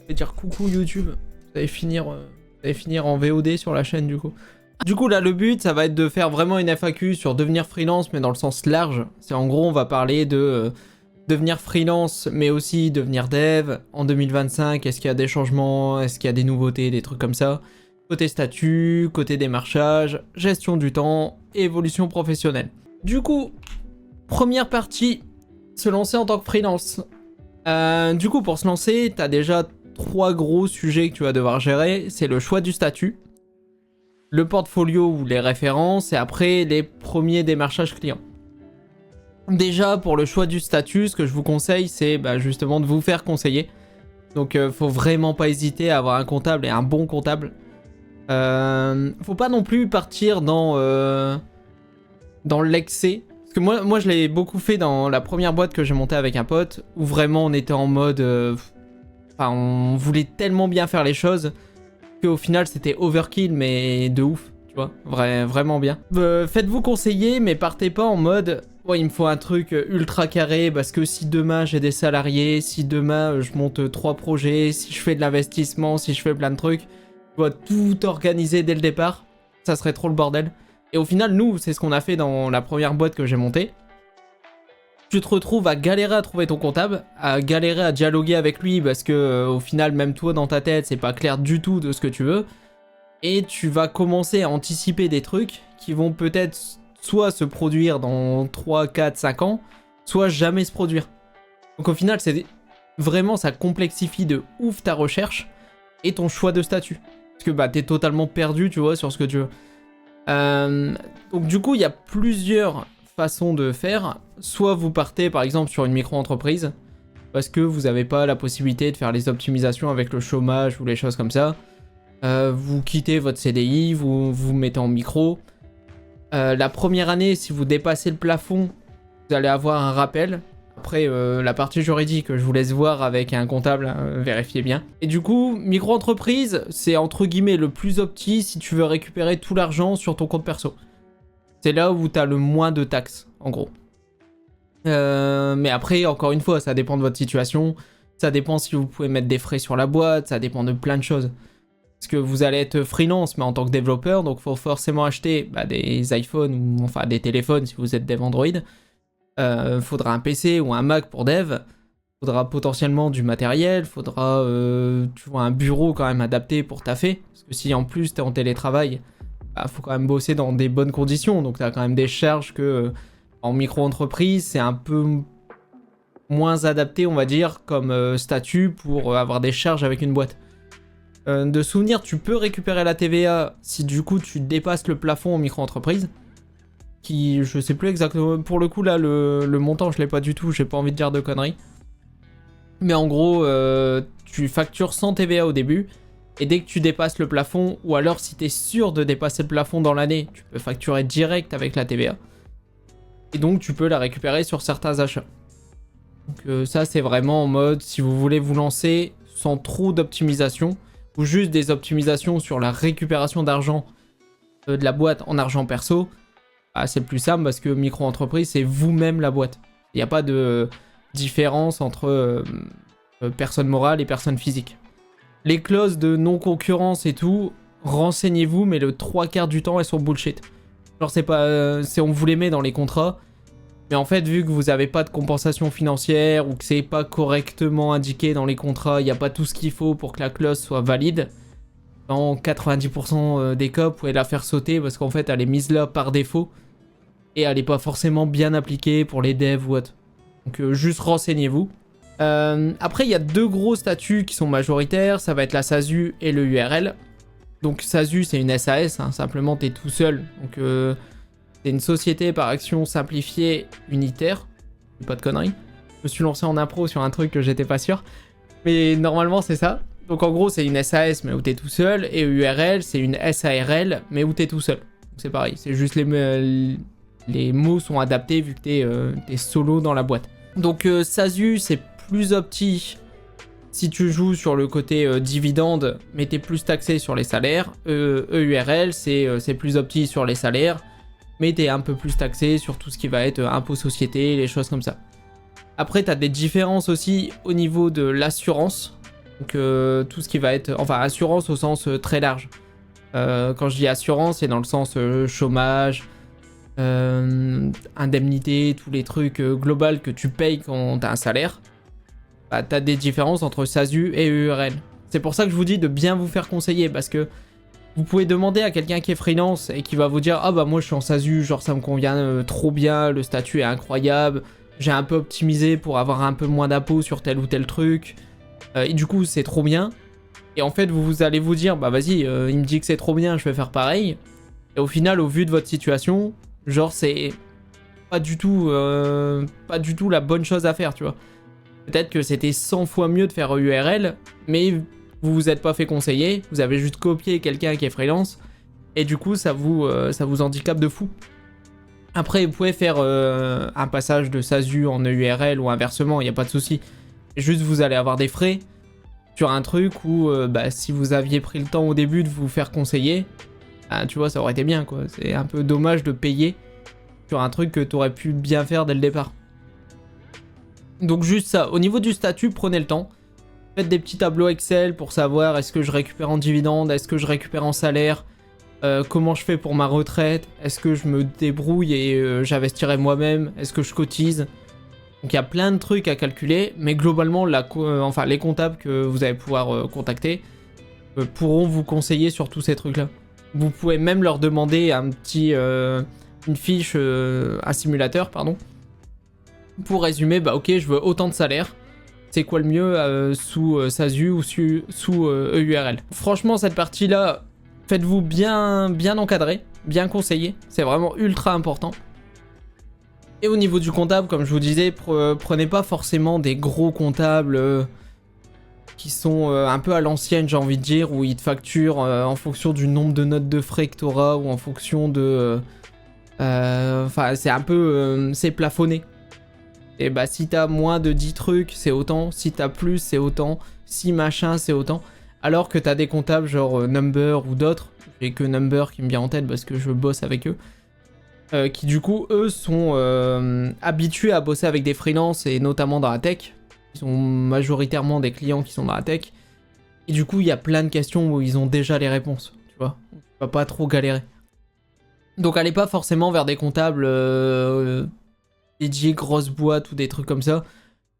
Je vais dire coucou YouTube. Vous allez finir en VOD sur la chaîne du coup. Du coup là le but ça va être de faire vraiment une FAQ sur devenir freelance mais dans le sens large. C'est en gros on va parler de devenir freelance mais aussi devenir dev en 2025. Est-ce qu'il y a des changements, est-ce qu'il y a des nouveautés, des trucs comme ça. Côté statut, côté démarchage, gestion du temps, évolution professionnelle. Du coup, première partie, se lancer en tant que freelance. Du coup pour se lancer, t'as déjà 3 gros sujets que tu vas devoir gérer. C'est le choix du statut, le portfolio ou les références et après les premiers démarchages clients. Déjà pour le choix du statut, ce que je vous conseille c'est justement de vous faire conseiller. Donc faut vraiment pas hésiter à avoir un comptable et un bon comptable. Faut pas non plus partir dans l'excès. Parce que moi je l'ai beaucoup fait dans la première boîte que j'ai montée avec un pote où vraiment on était en mode... on voulait tellement bien faire les choses qu'au final c'était overkill mais de ouf, tu vois, vraiment bien. Faites-vous conseiller mais partez pas en mode ouais il me faut un truc ultra carré parce que si demain j'ai des salariés, si demain je monte 3 projets, si je fais de l'investissement, si je fais plein de trucs, tu vois, tout organiser dès le départ, ça serait trop le bordel. Et au final nous c'est ce qu'on a fait dans la première boîte que j'ai montée. Tu te retrouves à galérer à trouver ton comptable, à galérer à dialoguer avec lui parce que au final même toi dans ta tête c'est pas clair du tout de ce que tu veux. Et tu vas commencer à anticiper des trucs qui vont peut-être soit se produire dans 3, 4, 5 ans, soit jamais se produire. Donc au final c'est vraiment ça complexifie de ouf ta recherche et ton choix de statut. Parce que t'es totalement perdu tu vois sur ce que tu veux. Donc du coup il y a plusieurs façon de faire. Soit vous partez par exemple sur une micro-entreprise parce que vous n'avez pas la possibilité de faire les optimisations avec le chômage ou les choses comme ça. Vous quittez votre CDI, vous vous mettez en micro. La première année, si vous dépassez le plafond, vous allez avoir un rappel. Après, la partie juridique, je vous laisse voir avec un comptable, vérifiez bien. Et du coup, micro-entreprise, c'est entre guillemets le plus opti si tu veux récupérer tout l'argent sur ton compte perso. C'est là où tu as le moins de taxes, en gros. Mais après, encore une fois, ça dépend de votre situation. Ça dépend si vous pouvez mettre des frais sur la boîte. Ça dépend de plein de choses. Parce que vous allez être freelance, mais en tant que développeur. Donc, il faut forcément acheter des iPhones ou enfin des téléphones si vous êtes dev Android. Faudra un PC ou un Mac pour dev. Faudra potentiellement du matériel. Faudra un bureau quand même adapté pour taffer. Parce que si en plus tu es en télétravail... faut quand même bosser dans des bonnes conditions, donc tu as quand même des charges que en micro-entreprise, c'est un peu moins adapté, on va dire, comme statut pour avoir des charges avec une boîte. De souvenir, tu peux récupérer la TVA si du coup tu dépasses le plafond en micro-entreprise, qui, je sais plus exactement, pour le coup là, le montant, je l'ai pas du tout, j'ai pas envie de dire de conneries. Mais en gros, tu factures sans TVA au début, et dès que tu dépasses le plafond, ou alors si tu es sûr de dépasser le plafond dans l'année, tu peux facturer direct avec la TVA. Et donc tu peux la récupérer sur certains achats. Donc ça c'est vraiment en mode, si vous voulez vous lancer sans trop d'optimisation, ou juste des optimisations sur la récupération d'argent de la boîte en argent perso, c'est le plus simple parce que micro-entreprise c'est vous-même la boîte. Il n'y a pas de différence entre personne morale et personne physique. Les clauses de non-concurrence et tout, renseignez-vous, mais le 3/4 du temps, elles sont bullshit. Genre, c'est pas... on vous les met dans les contrats, mais en fait, vu que vous avez pas de compensation financière ou que c'est pas correctement indiqué dans les contrats, il n'y a pas tout ce qu'il faut pour que la clause soit valide, dans 90% des cas, vous pouvez la faire sauter parce qu'en fait, elle est mise là par défaut et elle est pas forcément bien appliquée pour les devs ou autre. Donc, juste renseignez-vous. Après, il y a 2 gros statuts qui sont majoritaires, ça va être la SASU et le URL. Donc SASU, c'est une SAS, hein, simplement t'es tout seul. Donc c'est une société par action simplifiée unitaire. Pas de conneries. Je me suis lancé en impro sur un truc que j'étais pas sûr. Mais normalement, c'est ça. Donc en gros, c'est une SAS, mais où t'es tout seul. Et URL, c'est une SARL, mais où t'es tout seul. Donc c'est pareil, c'est juste les mots sont adaptés vu que t'es solo dans la boîte. Donc SASU, c'est plus opti si tu joues sur le côté dividende, mais t'es plus taxé sur les salaires. EURL, c'est plus opti sur les salaires, mais t'es un peu plus taxé sur tout ce qui va être impôt société, les choses comme ça. Après, t'as des différences aussi au niveau de l'assurance. Donc tout ce qui va être, enfin assurance au sens très large. Quand je dis assurance, c'est dans le sens chômage, indemnité, tous les trucs global que tu payes quand t'as un salaire. Bah, t'as des différences entre SASU et EURL. C'est pour ça que je vous dis de bien vous faire conseiller, parce que vous pouvez demander à quelqu'un qui est freelance et qui va vous dire « Ah bah moi je suis en SASU, genre ça me convient trop bien, le statut est incroyable, j'ai un peu optimisé pour avoir un peu moins d'impôts sur tel ou tel truc, et du coup c'est trop bien. » Et en fait vous allez vous dire « Bah vas-y, il me dit que c'est trop bien, je vais faire pareil. » Et au final, au vu de votre situation, genre c'est pas du tout la bonne chose à faire, tu vois. Peut-être que c'était 100 fois mieux de faire EURL, mais vous vous êtes pas fait conseiller, vous avez juste copié quelqu'un qui est freelance, et du coup ça vous handicape de fou. Après vous pouvez faire un passage de SASU en EURL ou inversement, il n'y a pas de souci. Juste vous allez avoir des frais sur un truc où bah, si vous aviez pris le temps au début de vous faire conseiller, bah, tu vois ça aurait été bien quoi. C'est un peu dommage de payer sur un truc que tu aurais pu bien faire dès le départ. Donc juste ça, au niveau du statut, prenez le temps. Faites des petits tableaux Excel pour savoir est-ce que je récupère en dividende, est-ce que je récupère en salaire, comment je fais pour ma retraite, est-ce que je me débrouille et j'investirai moi-même, est-ce que je cotise. Donc il y a plein de trucs à calculer, mais globalement les comptables que vous allez pouvoir contacter pourront vous conseiller sur tous ces trucs-là. Vous pouvez même leur demander une fiche, un simulateur, pardon, pour résumer, bah ok, je veux autant de salaire. C'est quoi le mieux sous SASU ou sous EURL. Franchement, cette partie-là, faites-vous bien encadrer, bien conseiller. C'est vraiment ultra important. Et au niveau du comptable, comme je vous disais, prenez pas forcément des gros comptables qui sont un peu à l'ancienne, j'ai envie de dire, où ils te facturent en fonction du nombre de notes de frais que tu auras ou en fonction de... Enfin, c'est un peu... c'est plafonné. Et bah si t'as moins de 10 trucs, c'est autant. Si t'as plus, c'est autant. Si machin, c'est autant. Alors que t'as des comptables genre Number ou d'autres. J'ai que Number qui me vient en tête parce que je bosse avec eux. Qui du coup, eux, sont habitués à bosser avec des freelances et notamment dans la tech. Ils ont majoritairement des clients qui sont dans la tech. Et du coup, il y a plein de questions où ils ont déjà les réponses. Tu vois, tu vas pas trop galérer. Donc allez pas forcément vers des comptables... dédié grosses boîtes ou des trucs comme ça.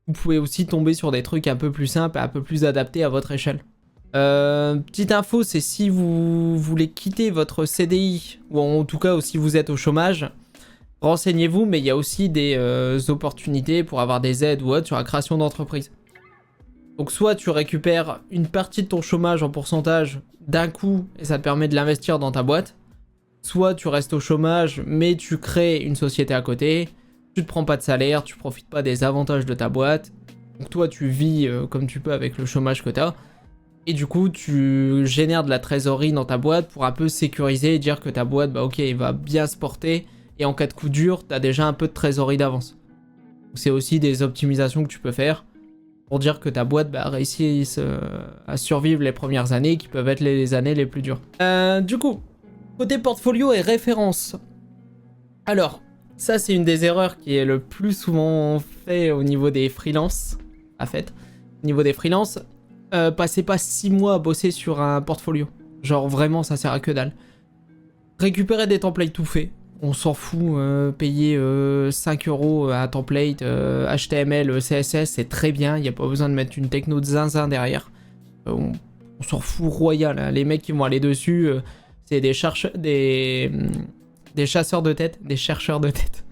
Vous pouvez aussi tomber sur des trucs un peu plus simples et un peu plus adaptés à votre échelle. Petite info, c'est si vous voulez quitter votre CDI, ou en tout cas si vous êtes au chômage, renseignez-vous, mais il y a aussi des opportunités pour avoir des aides ou autres sur la création d'entreprise. Donc soit tu récupères une partie de ton chômage en pourcentage d'un coup et ça te permet de l'investir dans ta boîte, soit tu restes au chômage mais tu crées une société à côté. Tu te prends pas de salaire, tu profites pas des avantages de ta boîte. Donc toi, tu vis comme tu peux avec le chômage que t'as. Et du coup, tu génères de la trésorerie dans ta boîte pour un peu sécuriser et dire que ta boîte, bah ok, il va bien se porter. Et en cas de coup dur, t'as déjà un peu de trésorerie d'avance. C'est aussi des optimisations que tu peux faire pour dire que ta boîte réussit à survivre les premières années qui peuvent être les années les plus dures. Du coup, côté portfolio et références. Alors... ça, c'est une des erreurs qui est le plus souvent fait au niveau des freelances. Au niveau des freelances, passez pas 6 mois à bosser sur un portfolio. Genre vraiment, ça sert à que dalle. Récupérez des templates tout faits. On s'en fout, payer 5 € un template HTML, CSS, c'est très bien. Il n'y a pas besoin de mettre une techno de zinzin derrière. On s'en fout royal. Hein. Les mecs qui vont aller dessus, c'est des chercheurs de tête, des chercheurs de tête,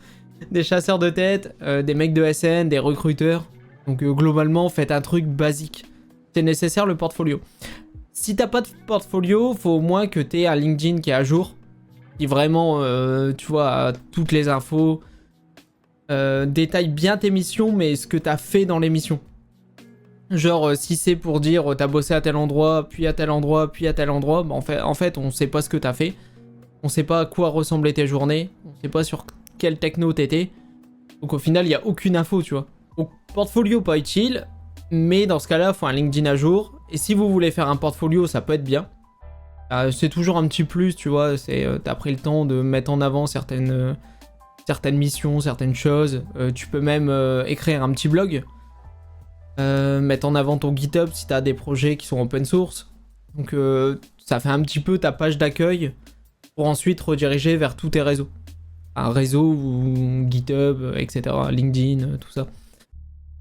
des chasseurs de tête, des mecs de SN, des recruteurs. Donc globalement, faites un truc basique. C'est nécessaire le portfolio. Si t'as pas de portfolio, faut au moins que t'aies un LinkedIn qui est à jour, qui vraiment, tu vois, a toutes les infos, détaille bien tes missions, mais ce que t'as fait dans les missions. Genre, si c'est pour dire t'as bossé à tel endroit, puis à tel endroit, puis à tel endroit, bah en fait, on sait pas ce que t'as fait. On sait pas à quoi ressemblaient tes journées, on sait pas sur quelle techno t'étais. Donc au final, il n'y a aucune info, tu vois. Donc portfolio pas utile, mais dans ce cas-là, il faut un LinkedIn à jour. Et si vous voulez faire un portfolio, ça peut être bien. C'est toujours un petit plus, tu vois. T'as pris le temps de mettre en avant certaines missions, certaines choses. Tu peux même écrire un petit blog. mettre en avant ton GitHub si tu as des projets qui sont open source. Donc ça fait un petit peu ta page d'accueil pour ensuite rediriger vers tous tes réseaux. Un réseau ou GitHub, etc. LinkedIn, tout ça.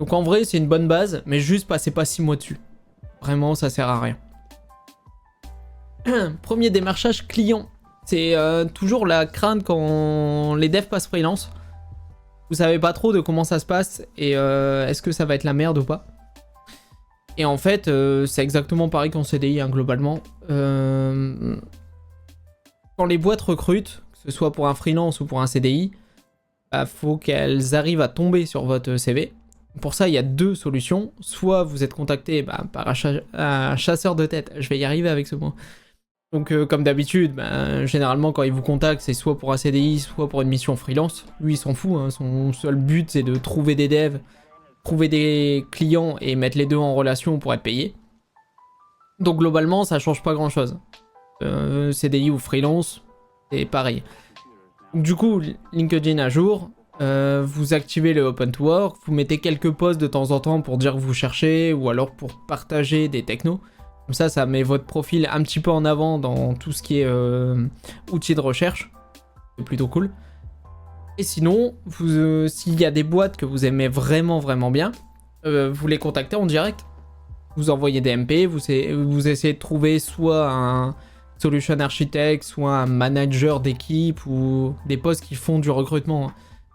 Donc en vrai, c'est une bonne base, mais juste passez pas 6 mois dessus. Vraiment, ça sert à rien. Premier démarchage client. C'est toujours la crainte quand les devs passent freelance. Vous savez pas trop de comment ça se passe et est-ce que ça va être la merde ou pas. Et en fait, c'est exactement pareil qu'en CDI, hein, globalement. Quand les boîtes recrutent, que ce soit pour un freelance ou pour un CDI, bah, faut qu'elles arrivent à tomber sur votre CV. Pour ça, il y a deux solutions. Soit vous êtes contacté par un chasseur de tête. Je vais y arriver avec ce mot. Donc comme d'habitude, généralement quand il vous contacte, c'est soit pour un CDI, soit pour une mission freelance. Lui, il s'en fout, hein. Son seul but, c'est de trouver des devs, trouver des clients et mettre les deux en relation pour être payé. Donc globalement, ça change pas grand-chose. CDI ou freelance, c'est pareil. Donc, du coup, LinkedIn à jour, vous activez le Open to Work, vous mettez quelques posts de temps en temps pour dire que vous cherchez ou alors pour partager des technos. Comme ça, ça met votre profil un petit peu en avant dans tout ce qui est outils de recherche. C'est plutôt cool. Et sinon, s'il y a des boîtes que vous aimez vraiment bien, vous les contactez en direct. Vous envoyez des MP, vous essayez de trouver soit un solution architect, soit un manager d'équipe ou des postes qui font du recrutement.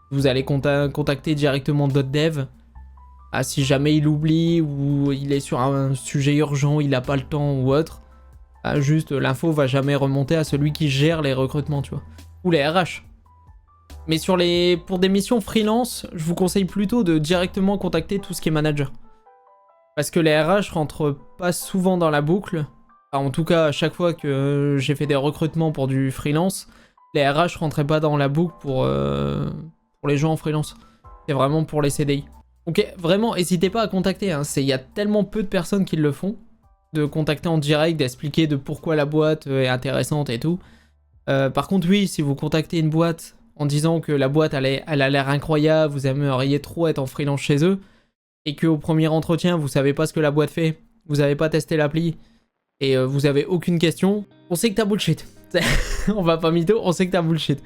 Vous allez contacter directement d'autres devs. Ah, si jamais il oublie ou il est sur un sujet urgent, il n'a pas le temps ou autre, juste l'info va jamais remonter à celui qui gère les recrutements, tu vois. Ou les RH. Mais pour des missions freelance, je vous conseille plutôt de directement contacter tout ce qui est manager. Parce que les RH rentrent pas souvent dans la boucle. Enfin, en tout cas, à chaque fois que j'ai fait des recrutements pour du freelance, les RH rentraient pas dans la boucle pour les gens en freelance. C'est vraiment pour les CDI. Donc vraiment, n'hésitez pas à contacter, hein. Il y a tellement peu de personnes qui le font, de contacter en direct, d'expliquer de pourquoi la boîte est intéressante et tout. Par contre, oui, si vous contactez une boîte en disant que la boîte elle a l'air incroyable, vous aimeriez trop être en freelance chez eux, et qu'au premier entretien, vous savez pas ce que la boîte fait, vous avez pas testé l'appli, et vous avez aucune question, on sait que t'as bullshit. On va pas mytho, on sait que t'as bullshit.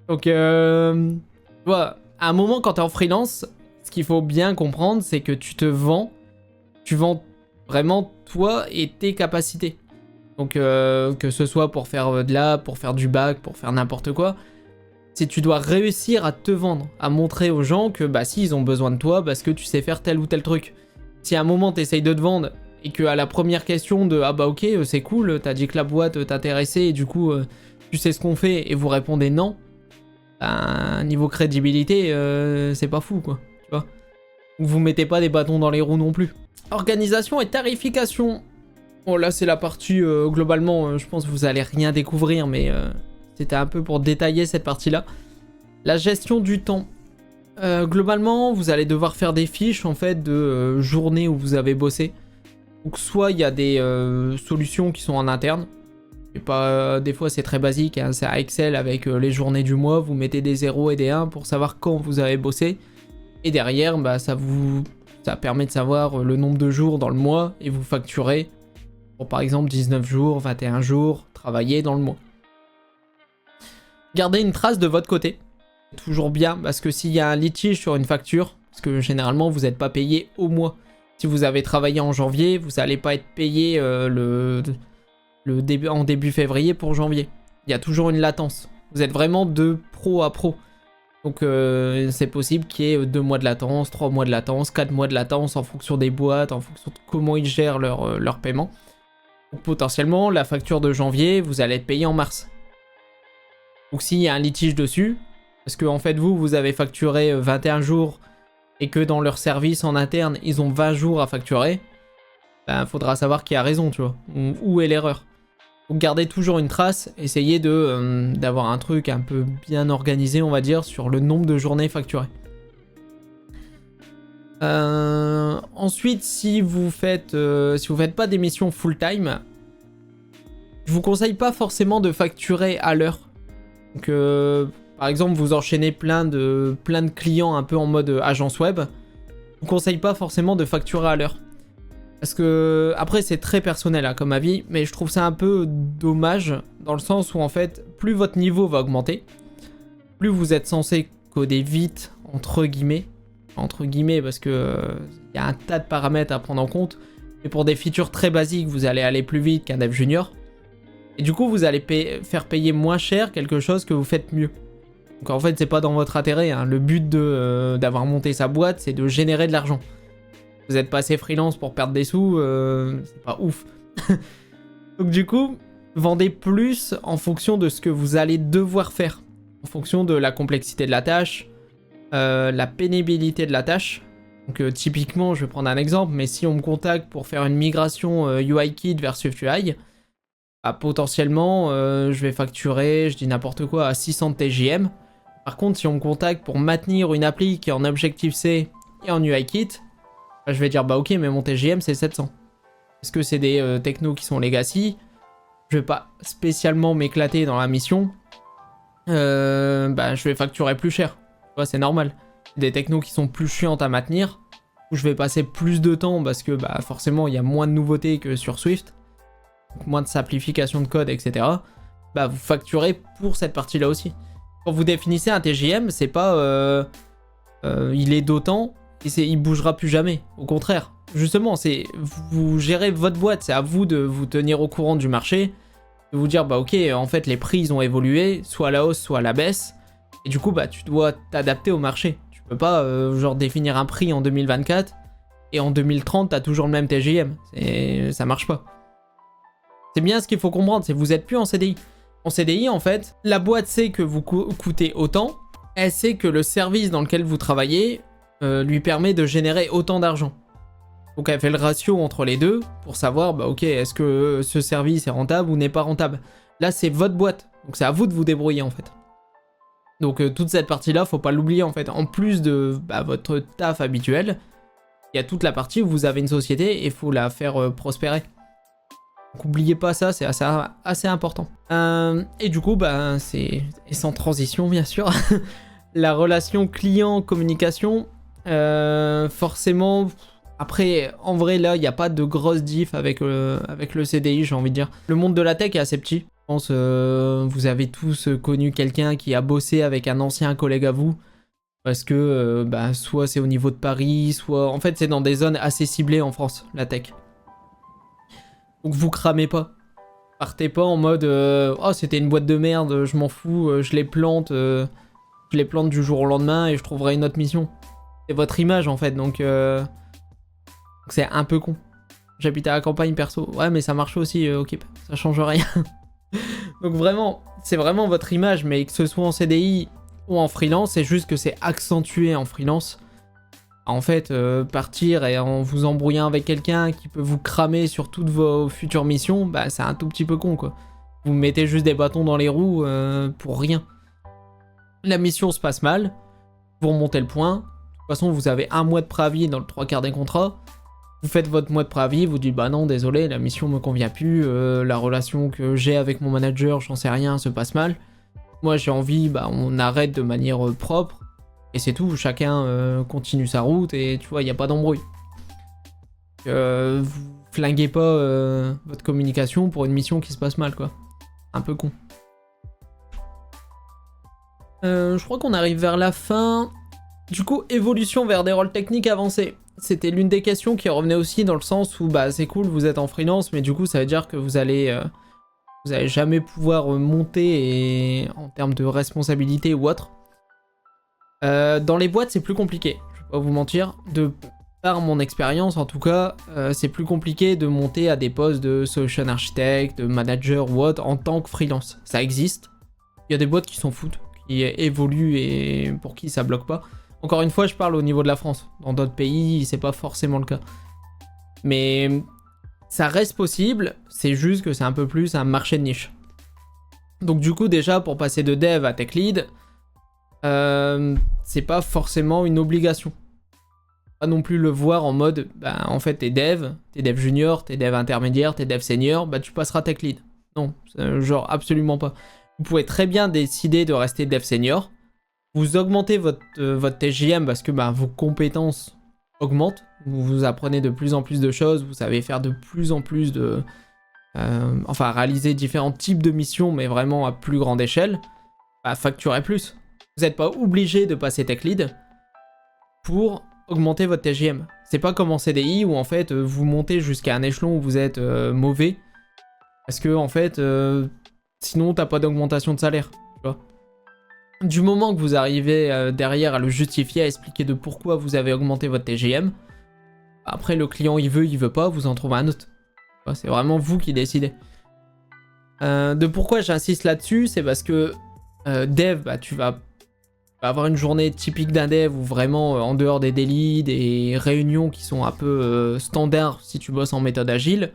Donc, voilà, à un moment, quand t'es en freelance, ce qu'il faut bien comprendre, c'est que tu vends vraiment toi et tes capacités. Donc que ce soit pour faire de l'app, pour faire du back, pour faire n'importe quoi, c'est tu dois réussir à te vendre, à montrer aux gens que si ils ont besoin de toi parce que tu sais faire tel ou tel truc. Si à un moment t'essayes de te vendre et que à la première question de ok c'est cool, t'as dit que la boîte t'intéressait et du coup tu sais ce qu'on fait et vous répondez non, niveau crédibilité c'est pas fou quoi. Vous mettez pas des bâtons dans les roues non plus. Organisation et tarification. Bon là c'est la partie globalement je pense que vous allez rien découvrir mais c'était un peu pour détailler cette partie là. La gestion du temps. Globalement vous allez devoir faire des fiches en fait de journées où vous avez bossé. Donc soit il y a des solutions qui sont en interne. Et pas, des fois c'est très basique, hein, c'est à Excel avec les journées du mois, vous mettez des 0 et des 1 pour savoir quand vous avez bossé. Et derrière, ça permet de savoir le nombre de jours dans le mois et vous facturez pour par exemple 19 jours, 21 jours, travaillés dans le mois. Gardez une trace de votre côté, c'est toujours bien parce que s'il y a un litige sur une facture, parce que généralement vous n'êtes pas payé au mois. Si vous avez travaillé en janvier, vous n'allez pas être payé en début février pour janvier. Il y a toujours une latence. Vous êtes vraiment de pro à pro. Donc c'est possible qu'il y ait 2 mois de latence, 3 mois de latence, 4 mois de latence en fonction des boîtes, en fonction de comment ils gèrent leur paiement. Donc potentiellement, la facture de janvier, vous allez être payé en mars. Donc s'il y a un litige dessus, parce que en fait vous avez facturé 21 jours et que dans leur service en interne, ils ont 20 jours à facturer, faudra savoir qui a raison, tu vois, où est l'erreur. Donc gardez toujours une trace, essayez d'avoir un truc un peu bien organisé, on va dire, sur le nombre de journées facturées. Ensuite, si vous faites pas des missions full time, je vous conseille pas forcément de facturer à l'heure. Donc par exemple, vous enchaînez plein de clients un peu en mode agence web. vous conseille pas forcément de facturer à l'heure. Parce que, après, c'est très personnel hein, comme avis, mais je trouve ça un peu dommage, dans le sens où, en fait, plus votre niveau va augmenter, plus vous êtes censé coder vite, entre guillemets, parce que y a un tas de paramètres à prendre en compte, et pour des features très basiques, vous allez aller plus vite qu'un dev junior, et du coup, vous allez faire payer moins cher quelque chose que vous faites mieux. Donc en fait, c'est pas dans votre intérêt, hein. Le but d'avoir monté sa boîte, c'est de générer de l'argent. Vous êtes passé freelance pour perdre des sous, c'est pas ouf. Donc du coup, vendez plus en fonction de ce que vous allez devoir faire. En fonction de la complexité de la tâche, la pénibilité de la tâche. Donc typiquement, je vais prendre un exemple, mais si on me contacte pour faire une migration UIKit vers SwiftUI, bah, potentiellement, je vais facturer, je dis n'importe quoi, à 600 TJM. Par contre, si on me contacte pour maintenir une appli qui est en Objective-C et en UIKit, je vais dire bah ok, mais mon TJM c'est 700. Parce que c'est des technos qui sont legacy, je vais pas spécialement m'éclater dans la mission, bah je vais facturer plus cher. Tu vois, c'est normal. Des technos qui sont plus chiantes à maintenir, où je vais passer plus de temps parce que bah forcément il y a moins de nouveautés que sur Swift, donc moins de simplification de code, etc. Bah vous facturez pour cette partie-là aussi. Quand vous définissez un TJM, c'est pas il est d'autant et il bougera plus jamais. Au contraire, justement, c'est vous gérez votre boîte, c'est à vous de vous tenir au courant du marché, de vous dire bah ok, en fait les prix ils ont évolué, soit à la hausse, soit à la baisse, et du coup bah tu dois t'adapter au marché. Tu peux pas genre définir un prix en 2024 et en 2030 t'as toujours le même TJM, ça marche pas. C'est bien ce qu'il faut comprendre, c'est que vous êtes plus en CDI. En CDI, en fait, la boîte sait que vous coûtez autant, elle sait que le service dans lequel vous travaillez lui permet de générer autant d'argent. Donc elle fait le ratio entre les deux pour savoir, bah ok, est-ce que ce service est rentable ou n'est pas rentable. Là, c'est votre boîte, donc c'est à vous de vous débrouiller en fait. Donc toute cette partie-là, faut pas l'oublier en fait. En plus de votre taf habituel, il y a toute la partie où vous avez une société et il faut la faire prospérer. Donc n'oubliez pas ça, c'est assez important. Et du coup, bah, c'est sans transition bien sûr. La relation client-communication, forcément, après, en vrai là, il n'y a pas de grosse diff avec le CDI, j'ai envie de dire. Le monde de la tech est assez petit. Je pense vous avez tous connu quelqu'un qui a bossé avec un ancien collègue à vous. Parce que bah, soit c'est au niveau de Paris, soit... En fait, c'est dans des zones assez ciblées en France, la tech. Donc vous cramez pas. Partez pas en mode oh c'était une boîte de merde, je m'en fous, je les plante du jour au lendemain et je trouverai une autre mission. C'est votre image en fait, donc c'est un peu con. J'habite à la campagne perso, ouais mais ça marche aussi ok, ça change rien. Donc vraiment, c'est vraiment votre image, mais que ce soit en CDI ou en freelance, c'est juste que c'est accentué en freelance. En fait, partir et en vous embrouillant avec quelqu'un qui peut vous cramer sur toutes vos futures missions, bah c'est un tout petit peu con quoi. Vous mettez juste des bâtons dans les roues pour rien. La mission se passe mal, vous remontez le point. De toute façon, vous avez un mois de préavis dans le 3/4 des contrats. Vous faites votre mois de préavis, vous dites bah non, désolé, la mission me convient plus, la relation que j'ai avec mon manager, j'en sais rien, se passe mal. Moi j'ai envie, bah on arrête de manière propre. Et c'est tout, chacun continue sa route et tu vois, il n'y a pas d'embrouille. Vous flinguez pas votre communication pour une mission qui se passe mal, quoi. Un peu con. Je crois qu'on arrive vers la fin. Du coup, évolution vers des rôles techniques avancés. C'était l'une des questions qui revenait aussi dans le sens où, bah c'est cool, vous êtes en freelance, mais du coup, ça veut dire que vous allez jamais pouvoir monter en termes de responsabilité ou autre. Dans les boîtes, c'est plus compliqué. Je vais pas vous mentir. Par mon expérience, en tout cas, c'est plus compliqué de monter à des postes de solution architect, de manager ou autre en tant que freelance. Ça existe. Il y a des boîtes qui s'en foutent, qui évoluent et pour qui ça bloque pas. Encore une fois, je parle au niveau de la France. Dans d'autres pays, c'est pas forcément le cas. Mais ça reste possible. C'est juste que c'est un peu plus un marché de niche. Donc du coup, déjà, pour passer de dev à tech lead, c'est pas forcément une obligation. Pas non plus le voir en mode, bah en fait t'es dev junior, t'es dev intermédiaire, t'es dev senior, bah tu passeras tech lead. Non, genre absolument pas. Vous pouvez très bien décider de rester dev senior, vous augmentez votre TJM parce que bah, vos compétences augmente. Vous apprenez de plus en plus de choses, vous savez faire de plus en plus de... enfin, réaliser différents types de missions, mais vraiment à plus grande échelle, bah, facturez plus. Vous n'êtes pas obligé de passer tech lead pour augmenter votre TJM. C'est pas comme en CDI où en fait vous montez jusqu'à un échelon où vous êtes mauvais, parce que en fait sinon t'as pas d'augmentation de salaire, tu vois. Du moment que vous arrivez derrière à le justifier, à expliquer de pourquoi vous avez augmenté votre TJM, après le client il veut pas, vous en trouvez un autre. C'est vraiment vous qui décidez. De pourquoi j'insiste là-dessus, c'est parce que dev, bah, tu vas avoir une journée typique d'un dev où vraiment en dehors des délits, des réunions qui sont un peu standards si tu bosses en méthode agile,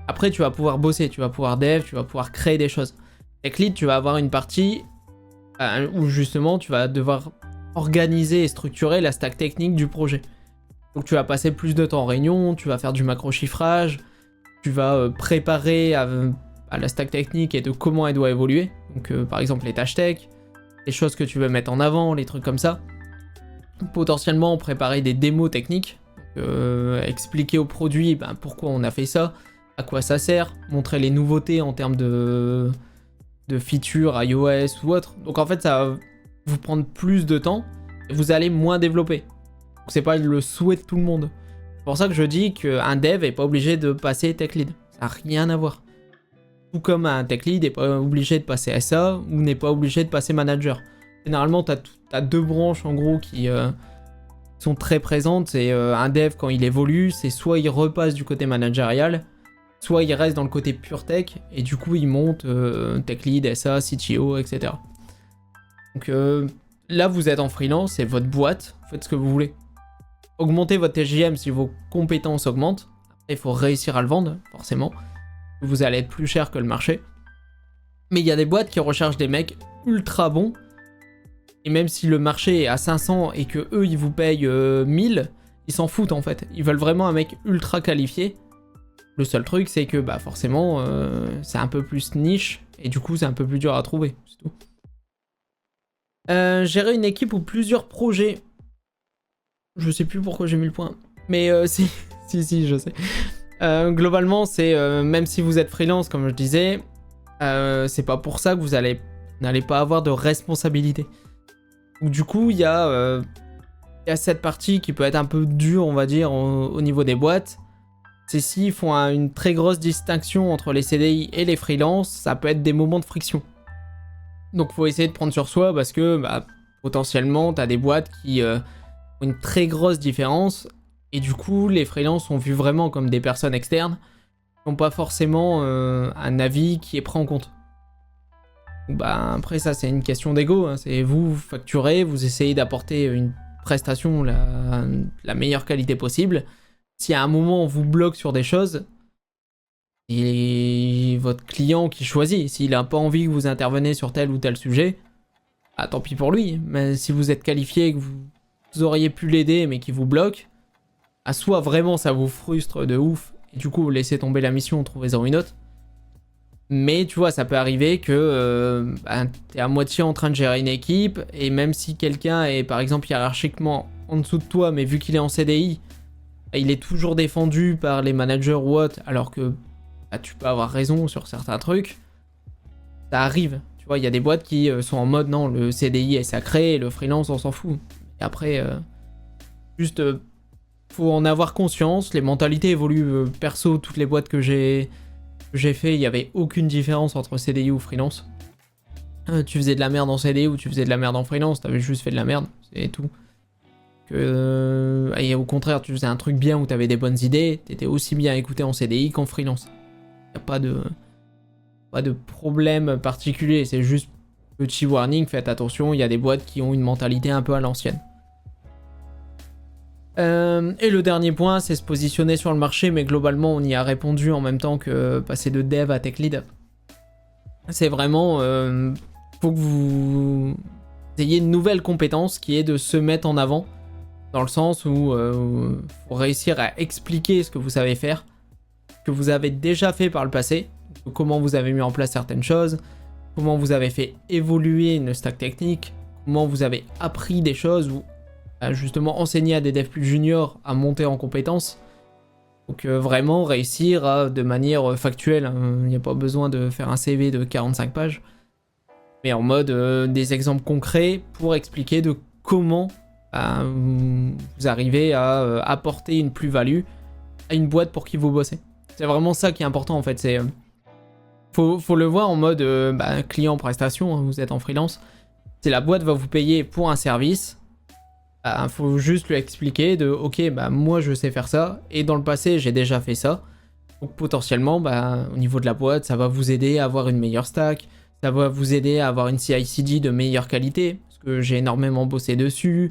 après tu vas pouvoir bosser, tu vas pouvoir dev, tu vas pouvoir créer des choses. Tech lead, tu vas avoir une partie où justement tu vas devoir organiser et structurer la stack technique du projet. Donc tu vas passer plus de temps en réunion, tu vas faire du macro chiffrage, tu vas préparer à la stack technique et de comment elle doit évoluer. Donc par exemple les tâches tech, les choses que tu veux mettre en avant, les trucs comme ça. Potentiellement préparer des démos techniques, expliquer au produit pourquoi on a fait ça, à quoi ça sert, montrer les nouveautés en termes de features iOS ou autre. Donc en fait ça va vous prendre plus de temps et vous allez moins développer. Donc c'est pas le souhait de tout le monde. C'est pour ça que je dis qu'un dev est pas obligé de passer tech lead. Ça n'a rien à voir. Tout comme un tech lead n'est pas obligé de passer SA ou n'est pas obligé de passer manager. Généralement, tu as deux branches en gros qui sont très présentes. C'est un dev quand il évolue, c'est soit il repasse du côté managérial, soit il reste dans le côté pure tech et du coup il monte tech lead, SA, CTO, etc. Donc là vous êtes en freelance, c'est votre boîte, faites ce que vous voulez. Augmentez votre TJM si vos compétences augmentent. Après, il faut réussir à le vendre, forcément. Vous allez être plus cher que le marché. Mais il y a des boîtes qui recherchent des mecs ultra bons. Et même si le marché est à 500 et que eux ils vous payent 1000, ils s'en foutent en fait. Ils veulent vraiment un mec ultra qualifié. Le seul truc c'est que bah forcément c'est un peu plus niche et du coup c'est un peu plus dur à trouver. C'est tout. Gérer une équipe ou plusieurs projets. Je sais plus pourquoi j'ai mis le point. Mais si, je sais. Globalement, c'est même si vous êtes freelance, comme je disais, c'est pas pour ça que vous n'allez pas avoir de responsabilité. Donc, du coup, il y a cette partie qui peut être un peu dure, on va dire, au niveau des boîtes. C'est s'ils font une très grosse distinction entre les CDI et les freelances, ça peut être des moments de friction. Donc, faut essayer de prendre sur soi parce que potentiellement, t'as des boîtes qui ont une très grosse différence. Et du coup, les freelances sont vus vraiment comme des personnes externes qui n'ont pas forcément un avis qui est pris en compte. Après ça, c'est une question d'ego. Hein. C'est vous facturez, vous essayez d'apporter une prestation la meilleure qualité possible. Si à un moment on vous bloque sur des choses, et votre client qui choisit, s'il n'a pas envie que vous interveniez sur tel ou tel sujet, tant pis pour lui. Mais si vous êtes qualifié et que vous auriez pu l'aider mais qu'il vous bloque, soit vraiment ça vous frustre de ouf et du coup vous laissez tomber la mission, trouvez-en une autre. Mais tu vois, ça peut arriver que t'es à moitié en train de gérer une équipe et même si quelqu'un est par exemple hiérarchiquement en dessous de toi, mais vu qu'il est en CDI, il est toujours défendu par les managers ou autres, alors que tu peux avoir raison sur certains trucs. Ça arrive. Tu vois, il y a des boîtes qui sont en mode non, le CDI est sacré et le freelance on s'en fout. Et après, juste... faut en avoir conscience, les mentalités évoluent. Perso, toutes les boîtes que j'ai fait, il n'y avait aucune différence entre CDI ou freelance. Tu faisais de la merde en CDI ou tu faisais de la merde en freelance, t'avais juste fait de la merde, c'est tout. Et au contraire, tu faisais un truc bien où t'avais des bonnes idées, t'étais aussi bien écouté en CDI qu'en freelance. Y a pas de problème particulier, c'est juste petit warning, faites attention, il y a des boîtes qui ont une mentalité un peu à l'ancienne. Et le dernier point, c'est se positionner sur le marché, mais globalement, on y a répondu en même temps que passer de dev à tech lead. C'est vraiment... faut que vous ayez une nouvelle compétence qui est de se mettre en avant, dans le sens où faut réussir à expliquer ce que vous savez faire, que vous avez déjà fait par le passé, comment vous avez mis en place certaines choses, comment vous avez fait évoluer une stack technique, comment vous avez appris des choses ou à justement enseigner à des devs plus juniors à monter en compétences. Donc vraiment réussir de manière factuelle, hein. Il n'y a pas besoin de faire un CV de 45 pages, mais en mode des exemples concrets pour expliquer de comment vous arrivez à apporter une plus-value à une boîte pour qui vous bossez. C'est vraiment ça qui est important en fait. C'est faut le voir en mode client-prestation, hein, vous êtes en freelance. C'est la boîte va vous payer pour un service. Faut juste lui expliquer de ok, moi je sais faire ça et dans le passé j'ai déjà fait ça. Donc potentiellement, au niveau de la boîte, ça va vous aider à avoir une meilleure stack. Ça va vous aider à avoir une CI/CD de meilleure qualité parce que j'ai énormément bossé dessus.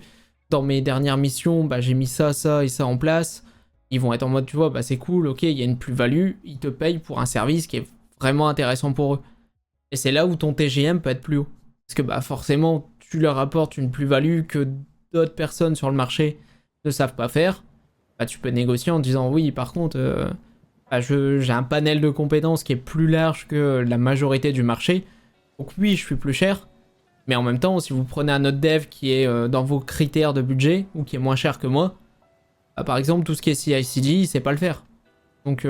Dans mes dernières missions, j'ai mis ça, ça et ça en place. Ils vont être en mode, tu vois, c'est cool, ok, il y a une plus-value. Ils te payent pour un service qui est vraiment intéressant pour eux. Et c'est là où ton TGM peut être plus haut. Parce que forcément, tu leur apportes une plus-value que d'autres personnes sur le marché ne savent pas faire. Tu peux négocier en disant, oui, par contre, j'ai un panel de compétences qui est plus large que la majorité du marché. Donc oui, je suis plus cher. Mais en même temps, si vous prenez un autre dev qui est dans vos critères de budget ou qui est moins cher que moi, par exemple, tout ce qui est CI/CD, il sait pas le faire. Donc, à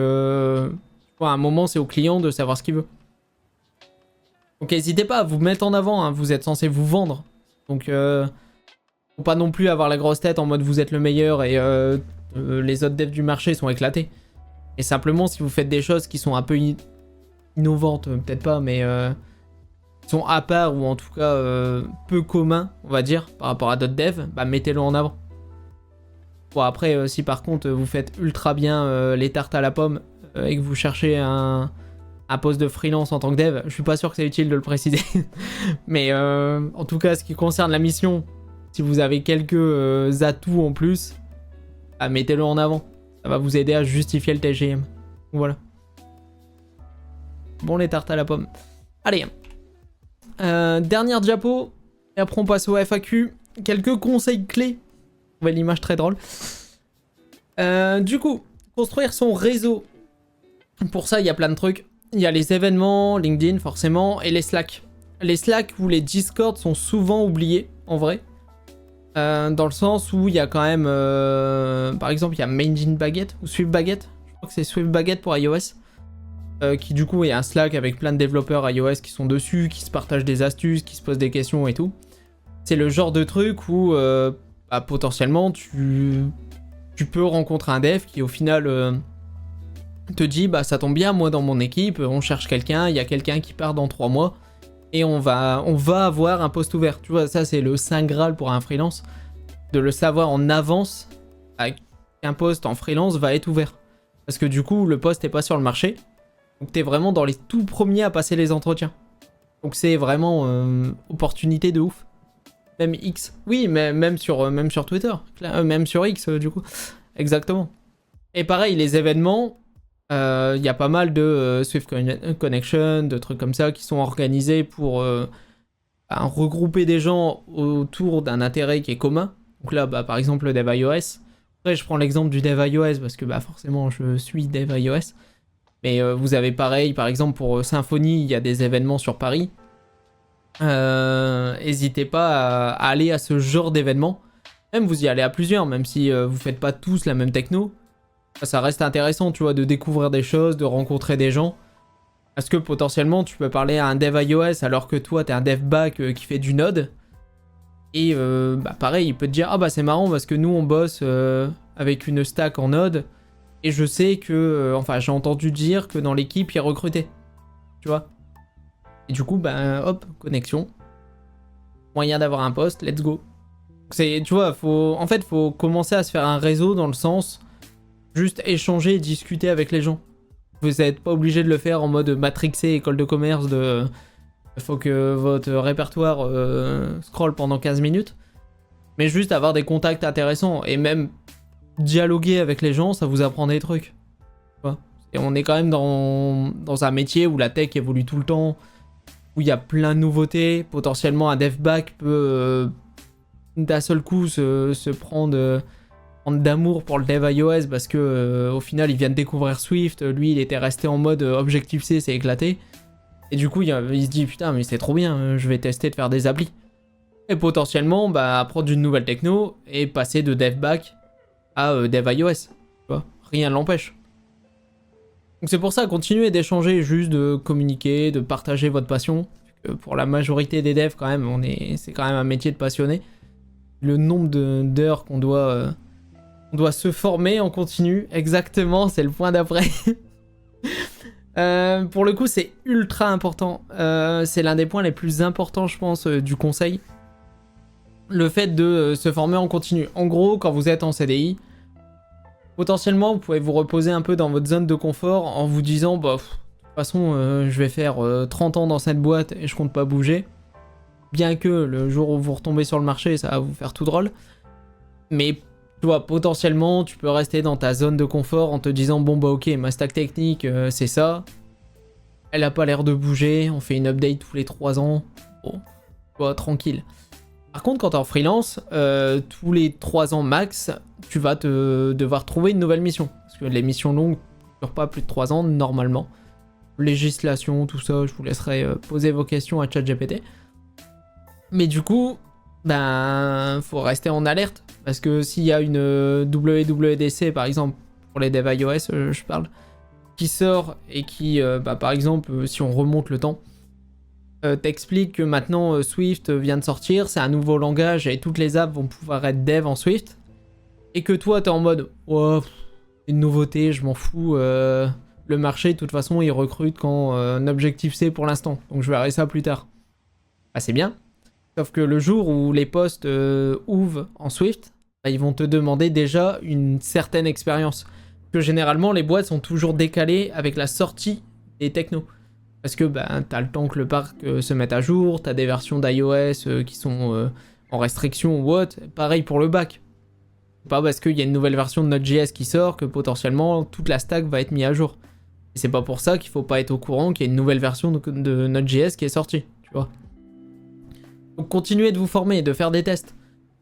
un moment, c'est au client de savoir ce qu'il veut. Donc, n'hésitez pas à vous mettre en avant. Hein, vous êtes censé vous vendre. Donc, faut pas non plus avoir la grosse tête en mode vous êtes le meilleur et les autres devs du marché sont éclatés. Et simplement, si vous faites des choses qui sont un peu innovantes, peut-être pas, mais sont à part ou en tout cas peu communs, on va dire, par rapport à d'autres devs, mettez-le en avant. Bon, après, si par contre vous faites ultra bien les tartes à la pomme et que vous cherchez un poste de freelance en tant que dev, je suis pas sûr que c'est utile de le préciser. Mais en tout cas, ce qui concerne la mission, si vous avez quelques atouts en plus, mettez-le en avant. Ça va vous aider à justifier le TGM. Voilà. Bon, les tartes à la pomme. Allez. Dernière diapo. Et après, on passe au FAQ. Quelques conseils clés. Vous voyez l'image très drôle. Du coup, construire son réseau. Pour ça, il y a plein de trucs. Il y a les événements, LinkedIn forcément, et les Slack. Les Slack ou les Discord sont souvent oubliés, en vrai. Dans le sens où il y a quand même... par exemple, il y a Main Baguette ou Swift Baguette. Je crois que c'est Swift Baguette pour iOS. Qui du coup est un Slack avec plein de développeurs iOS qui sont dessus, qui se partagent des astuces, qui se posent des questions et tout. C'est le genre de truc où potentiellement tu peux rencontrer un dev qui au final te dit ça tombe bien, moi dans mon équipe on cherche quelqu'un, il y a quelqu'un qui part dans 3 mois et on va avoir un poste ouvert. Tu vois, ça c'est le saint graal pour un freelance, de le savoir en avance qu'un poste en freelance va être ouvert. Parce que du coup le poste est pas sur le marché. Donc t'es vraiment dans les tout premiers à passer les entretiens. Donc c'est vraiment opportunité de ouf. Même X. Oui, mais même sur Twitter. Même sur X, du coup. Exactement. Et pareil, les événements, il y a pas mal de Swift Connection, de trucs comme ça qui sont organisés pour regrouper des gens autour d'un intérêt qui est commun. Donc là, par exemple, le dev iOS. Après, je prends l'exemple du dev iOS parce que forcément, je suis dev iOS. Mais vous avez pareil, par exemple pour Symfony, il y a des événements sur Paris. N'hésitez pas à aller à ce genre d'événements. Même vous y allez à plusieurs, même si vous faites pas tous la même techno. Ça reste intéressant, tu vois, de découvrir des choses, de rencontrer des gens. Parce que potentiellement, tu peux parler à un dev iOS alors que toi, t'es un dev back qui fait du Node. Et pareil, il peut te dire, c'est marrant parce que nous, on bosse avec une stack en Node. Et je sais que, j'ai entendu dire que dans l'équipe, ils recrutaient. Tu vois. Et du coup, hop, connexion. Moyen d'avoir un poste, let's go. Tu vois, faut commencer à se faire un réseau dans le sens, juste échanger et discuter avec les gens. Vous n'êtes pas obligé de le faire en mode matrixé, école de commerce, faut que votre répertoire scrolle pendant 15 minutes. Mais juste avoir des contacts intéressants et même dialoguer avec les gens, ça vous apprend des trucs. Et on est quand même dans un métier où la tech évolue tout le temps, où il y a plein de nouveautés. Potentiellement, un dev back peut d'un seul coup se prendre d'amour pour le dev iOS parce que au final, il vient de découvrir Swift. Lui, il était resté en mode Objective-C, c'est éclaté. Et du coup, il se dit putain, mais c'est trop bien, je vais tester de faire des applis. Et potentiellement, bah, apprendre une nouvelle techno et passer de dev back à dev iOS. Tu vois, rien ne l'empêche. Donc c'est pour ça, continuez d'échanger, juste de communiquer, de partager votre passion. Pour la majorité des devs, quand même, c'est quand même un métier de passionné. Le nombre d'heures qu'on doit se former en continu, exactement, c'est le point d'après. Pour le coup, c'est ultra important. C'est l'un des points les plus importants, je pense, du conseil. Le fait de se former en continu. En gros, quand vous êtes en CDI, potentiellement, vous pouvez vous reposer un peu dans votre zone de confort en vous disant, bah, de toute façon, je vais faire 30 ans dans cette boîte et je compte pas bouger. Bien que le jour où vous retombez sur le marché, ça va vous faire tout drôle. Mais tu vois, potentiellement, tu peux rester dans ta zone de confort en te disant, bon bah ok, ma stack technique, c'est ça. Elle a pas l'air de bouger, on fait une update tous les 3 ans. Bon, tu vois, tranquille. Par contre, quand t'es en freelance, tous les 3 ans max, tu vas devoir trouver une nouvelle mission. Parce que les missions longues ne durent pas plus de 3 ans, normalement. Législation, tout ça, je vous laisserai poser vos questions à ChatGPT. Mais du coup, ben, faut rester en alerte. Parce que s'il y a une WWDC, par exemple, pour les devs iOS, je parle, qui sort et qui, bah, par exemple, si on remonte le temps, t'explique que maintenant Swift vient de sortir, c'est un nouveau langage et toutes les apps vont pouvoir être dev en Swift, et que toi t'es en mode oh, une nouveauté, je m'en fous, le marché de toute façon il recrute quand Objective-C pour l'instant, donc je verrai ça plus tard. Ah c'est bien, sauf que le jour où les postes ouvrent en Swift, bah, ils vont te demander déjà une certaine expérience, que généralement les boîtes sont toujours décalées avec la sortie des technos. Parce que bah, t'as le temps que le parc se mette à jour, t'as des versions d'iOS qui sont en restriction ou autre. Pareil pour le bac. C'est pas parce qu'il y a une nouvelle version de Node.js qui sort que potentiellement toute la stack va être mise à jour. Et c'est pas pour ça qu'il faut pas être au courant qu'il y a une nouvelle version de Node.js qui est sortie, tu vois. Donc continuez de vous former, de faire des tests.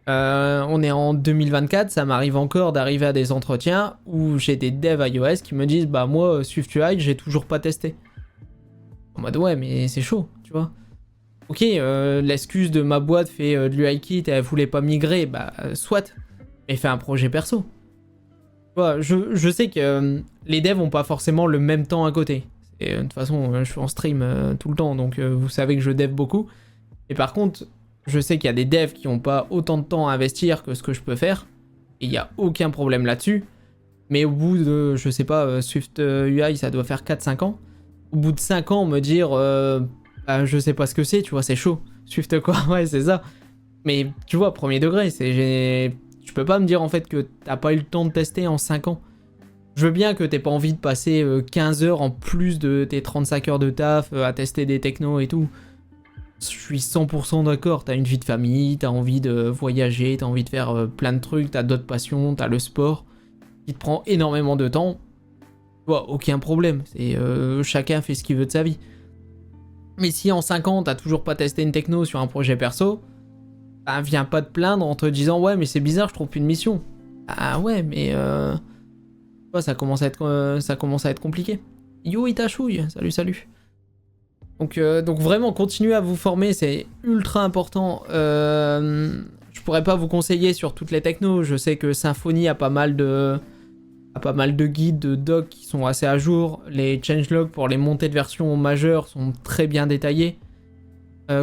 On est en 2024, ça m'arrive encore d'arriver à des entretiens où j'ai des devs iOS qui me disent bah moi SwiftUI j'ai toujours pas testé. En mode ouais mais c'est chaud, tu vois. Ok, l'excuse de ma boîte fait de l'UIKit et elle voulait pas migrer, bah soit, mais fais un projet perso. Tu vois, je sais que les devs ont pas forcément le même temps à côté. Et de toute façon, je suis en stream tout le temps, donc vous savez que je dev beaucoup. Et par contre, je sais qu'il y a des devs qui ont pas autant de temps à investir que ce que je peux faire. Et il y a aucun problème là-dessus. Mais au bout de, je sais pas, Swift UI, ça doit faire 4-5 ans. Au bout de 5 ans, me dire bah, je sais pas ce que c'est, tu vois, c'est chaud. Swift quoi, ouais, c'est ça. Mais tu vois, premier degré, tu peux pas me dire en fait que t'as pas eu le temps de tester en 5 ans. Je veux bien que t'aies pas envie de passer 15 heures en plus de tes 35 heures de taf à tester des technos et tout. Je suis 100% d'accord, t'as une vie de famille, t'as envie de voyager, t'as envie de faire plein de trucs, t'as d'autres passions, t'as le sport qui te prend énormément de temps. Tu vois, aucun problème, c'est chacun fait ce qu'il veut de sa vie. Mais si en 5 ans t'as toujours pas testé une techno sur un projet perso, bah viens pas te plaindre en te disant ouais mais c'est bizarre, je trouve plus de mission. Ah ouais mais ça commence à être compliqué. Yo Itachouille, salut. Donc vraiment continuez à vous former, c'est ultra important. Je pourrais pas vous conseiller sur toutes les technos, je sais que Symfony a pas mal de guides, de docs qui sont assez à jour. Les changelogs pour les montées de version majeures sont très bien détaillés.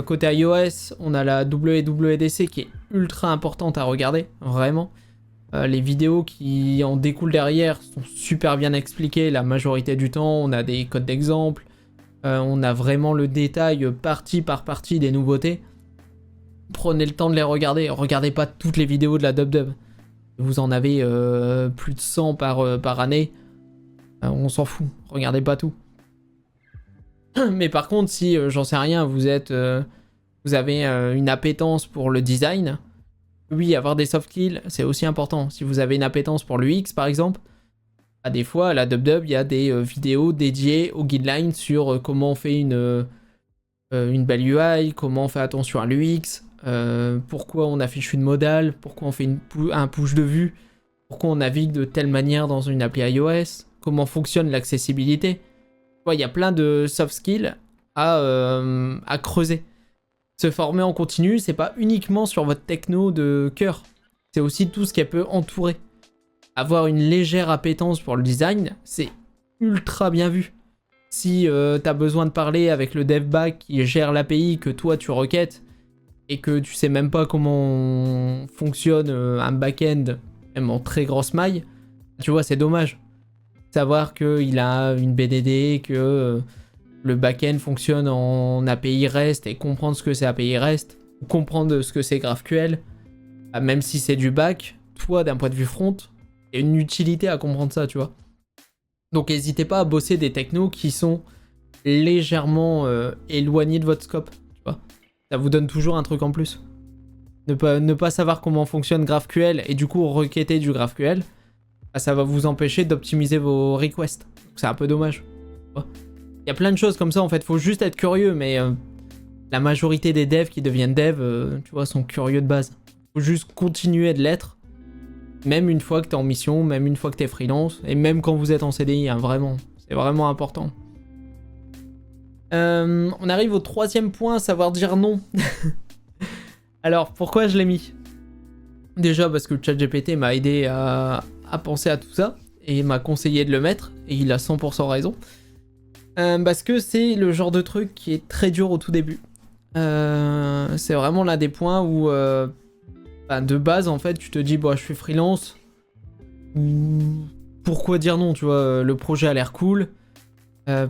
Côté iOS, on a la WWDC qui est ultra importante à regarder, vraiment. Les vidéos qui en découlent derrière sont super bien expliquées la majorité du temps. On a des codes d'exemple. On a vraiment le détail partie par partie des nouveautés. Prenez le temps de les regarder. Regardez pas toutes les vidéos de la DubDub. Vous en avez plus de 100 par année. On s'en fout. Regardez pas tout. Mais par contre, si, j'en sais rien, vous avez une appétence pour le design, oui, avoir des soft skills, c'est aussi important. Si vous avez une appétence pour l'UX, par exemple, à des fois, à la DubDub, il y a des vidéos dédiées aux guidelines sur comment on fait une belle UI, comment on fait attention à l'UX, pourquoi on affiche une modale, pourquoi on fait un push de vue, pourquoi on navigue de telle manière dans une appli iOS, comment fonctionne l'accessibilité. Il y a plein de soft skills à creuser. Se former en continu, c'est pas uniquement sur votre techno de cœur. C'est aussi tout ce qu'elle peut entourer. Avoir une légère appétence pour le design, c'est ultra bien vu. Si t'as besoin de parler avec le dev back qui gère l'API que toi tu requêtes et que tu sais même pas comment fonctionne un back-end, même en très grosse maille, tu vois, c'est dommage. Savoir qu'il a une BDD, que le back-end fonctionne en API REST et comprendre ce que c'est API REST, comprendre ce que c'est GraphQL, même si c'est du back, toi d'un point de vue front, il y a une utilité à comprendre ça, tu vois. Donc n'hésitez pas à bosser des technos qui sont légèrement éloignés de votre scope, tu vois. Ça vous donne toujours un truc en plus. Ne pas savoir comment fonctionne GraphQL et du coup requêter du GraphQL, bah, ça va vous empêcher d'optimiser vos requests. Donc c'est un peu dommage. Il y a plein de choses comme ça en fait, faut juste être curieux, mais la majorité des devs qui deviennent devs, tu vois, sont curieux de base. Faut juste continuer de l'être. Même une fois que t'es en mission, même une fois que t'es freelance, et même quand vous êtes en CDI, hein, vraiment. C'est vraiment important. On arrive au 3e point, savoir dire non. Alors, pourquoi je l'ai mis? Déjà parce que le ChatGPT m'a aidé à penser à tout ça, et m'a conseillé de le mettre, et il a 100% raison. Parce que c'est le genre de truc qui est très dur au tout début. C'est vraiment l'un des points où... de base, en fait, tu te dis, bon, je suis freelance. Pourquoi dire non, tu vois, le projet a l'air cool.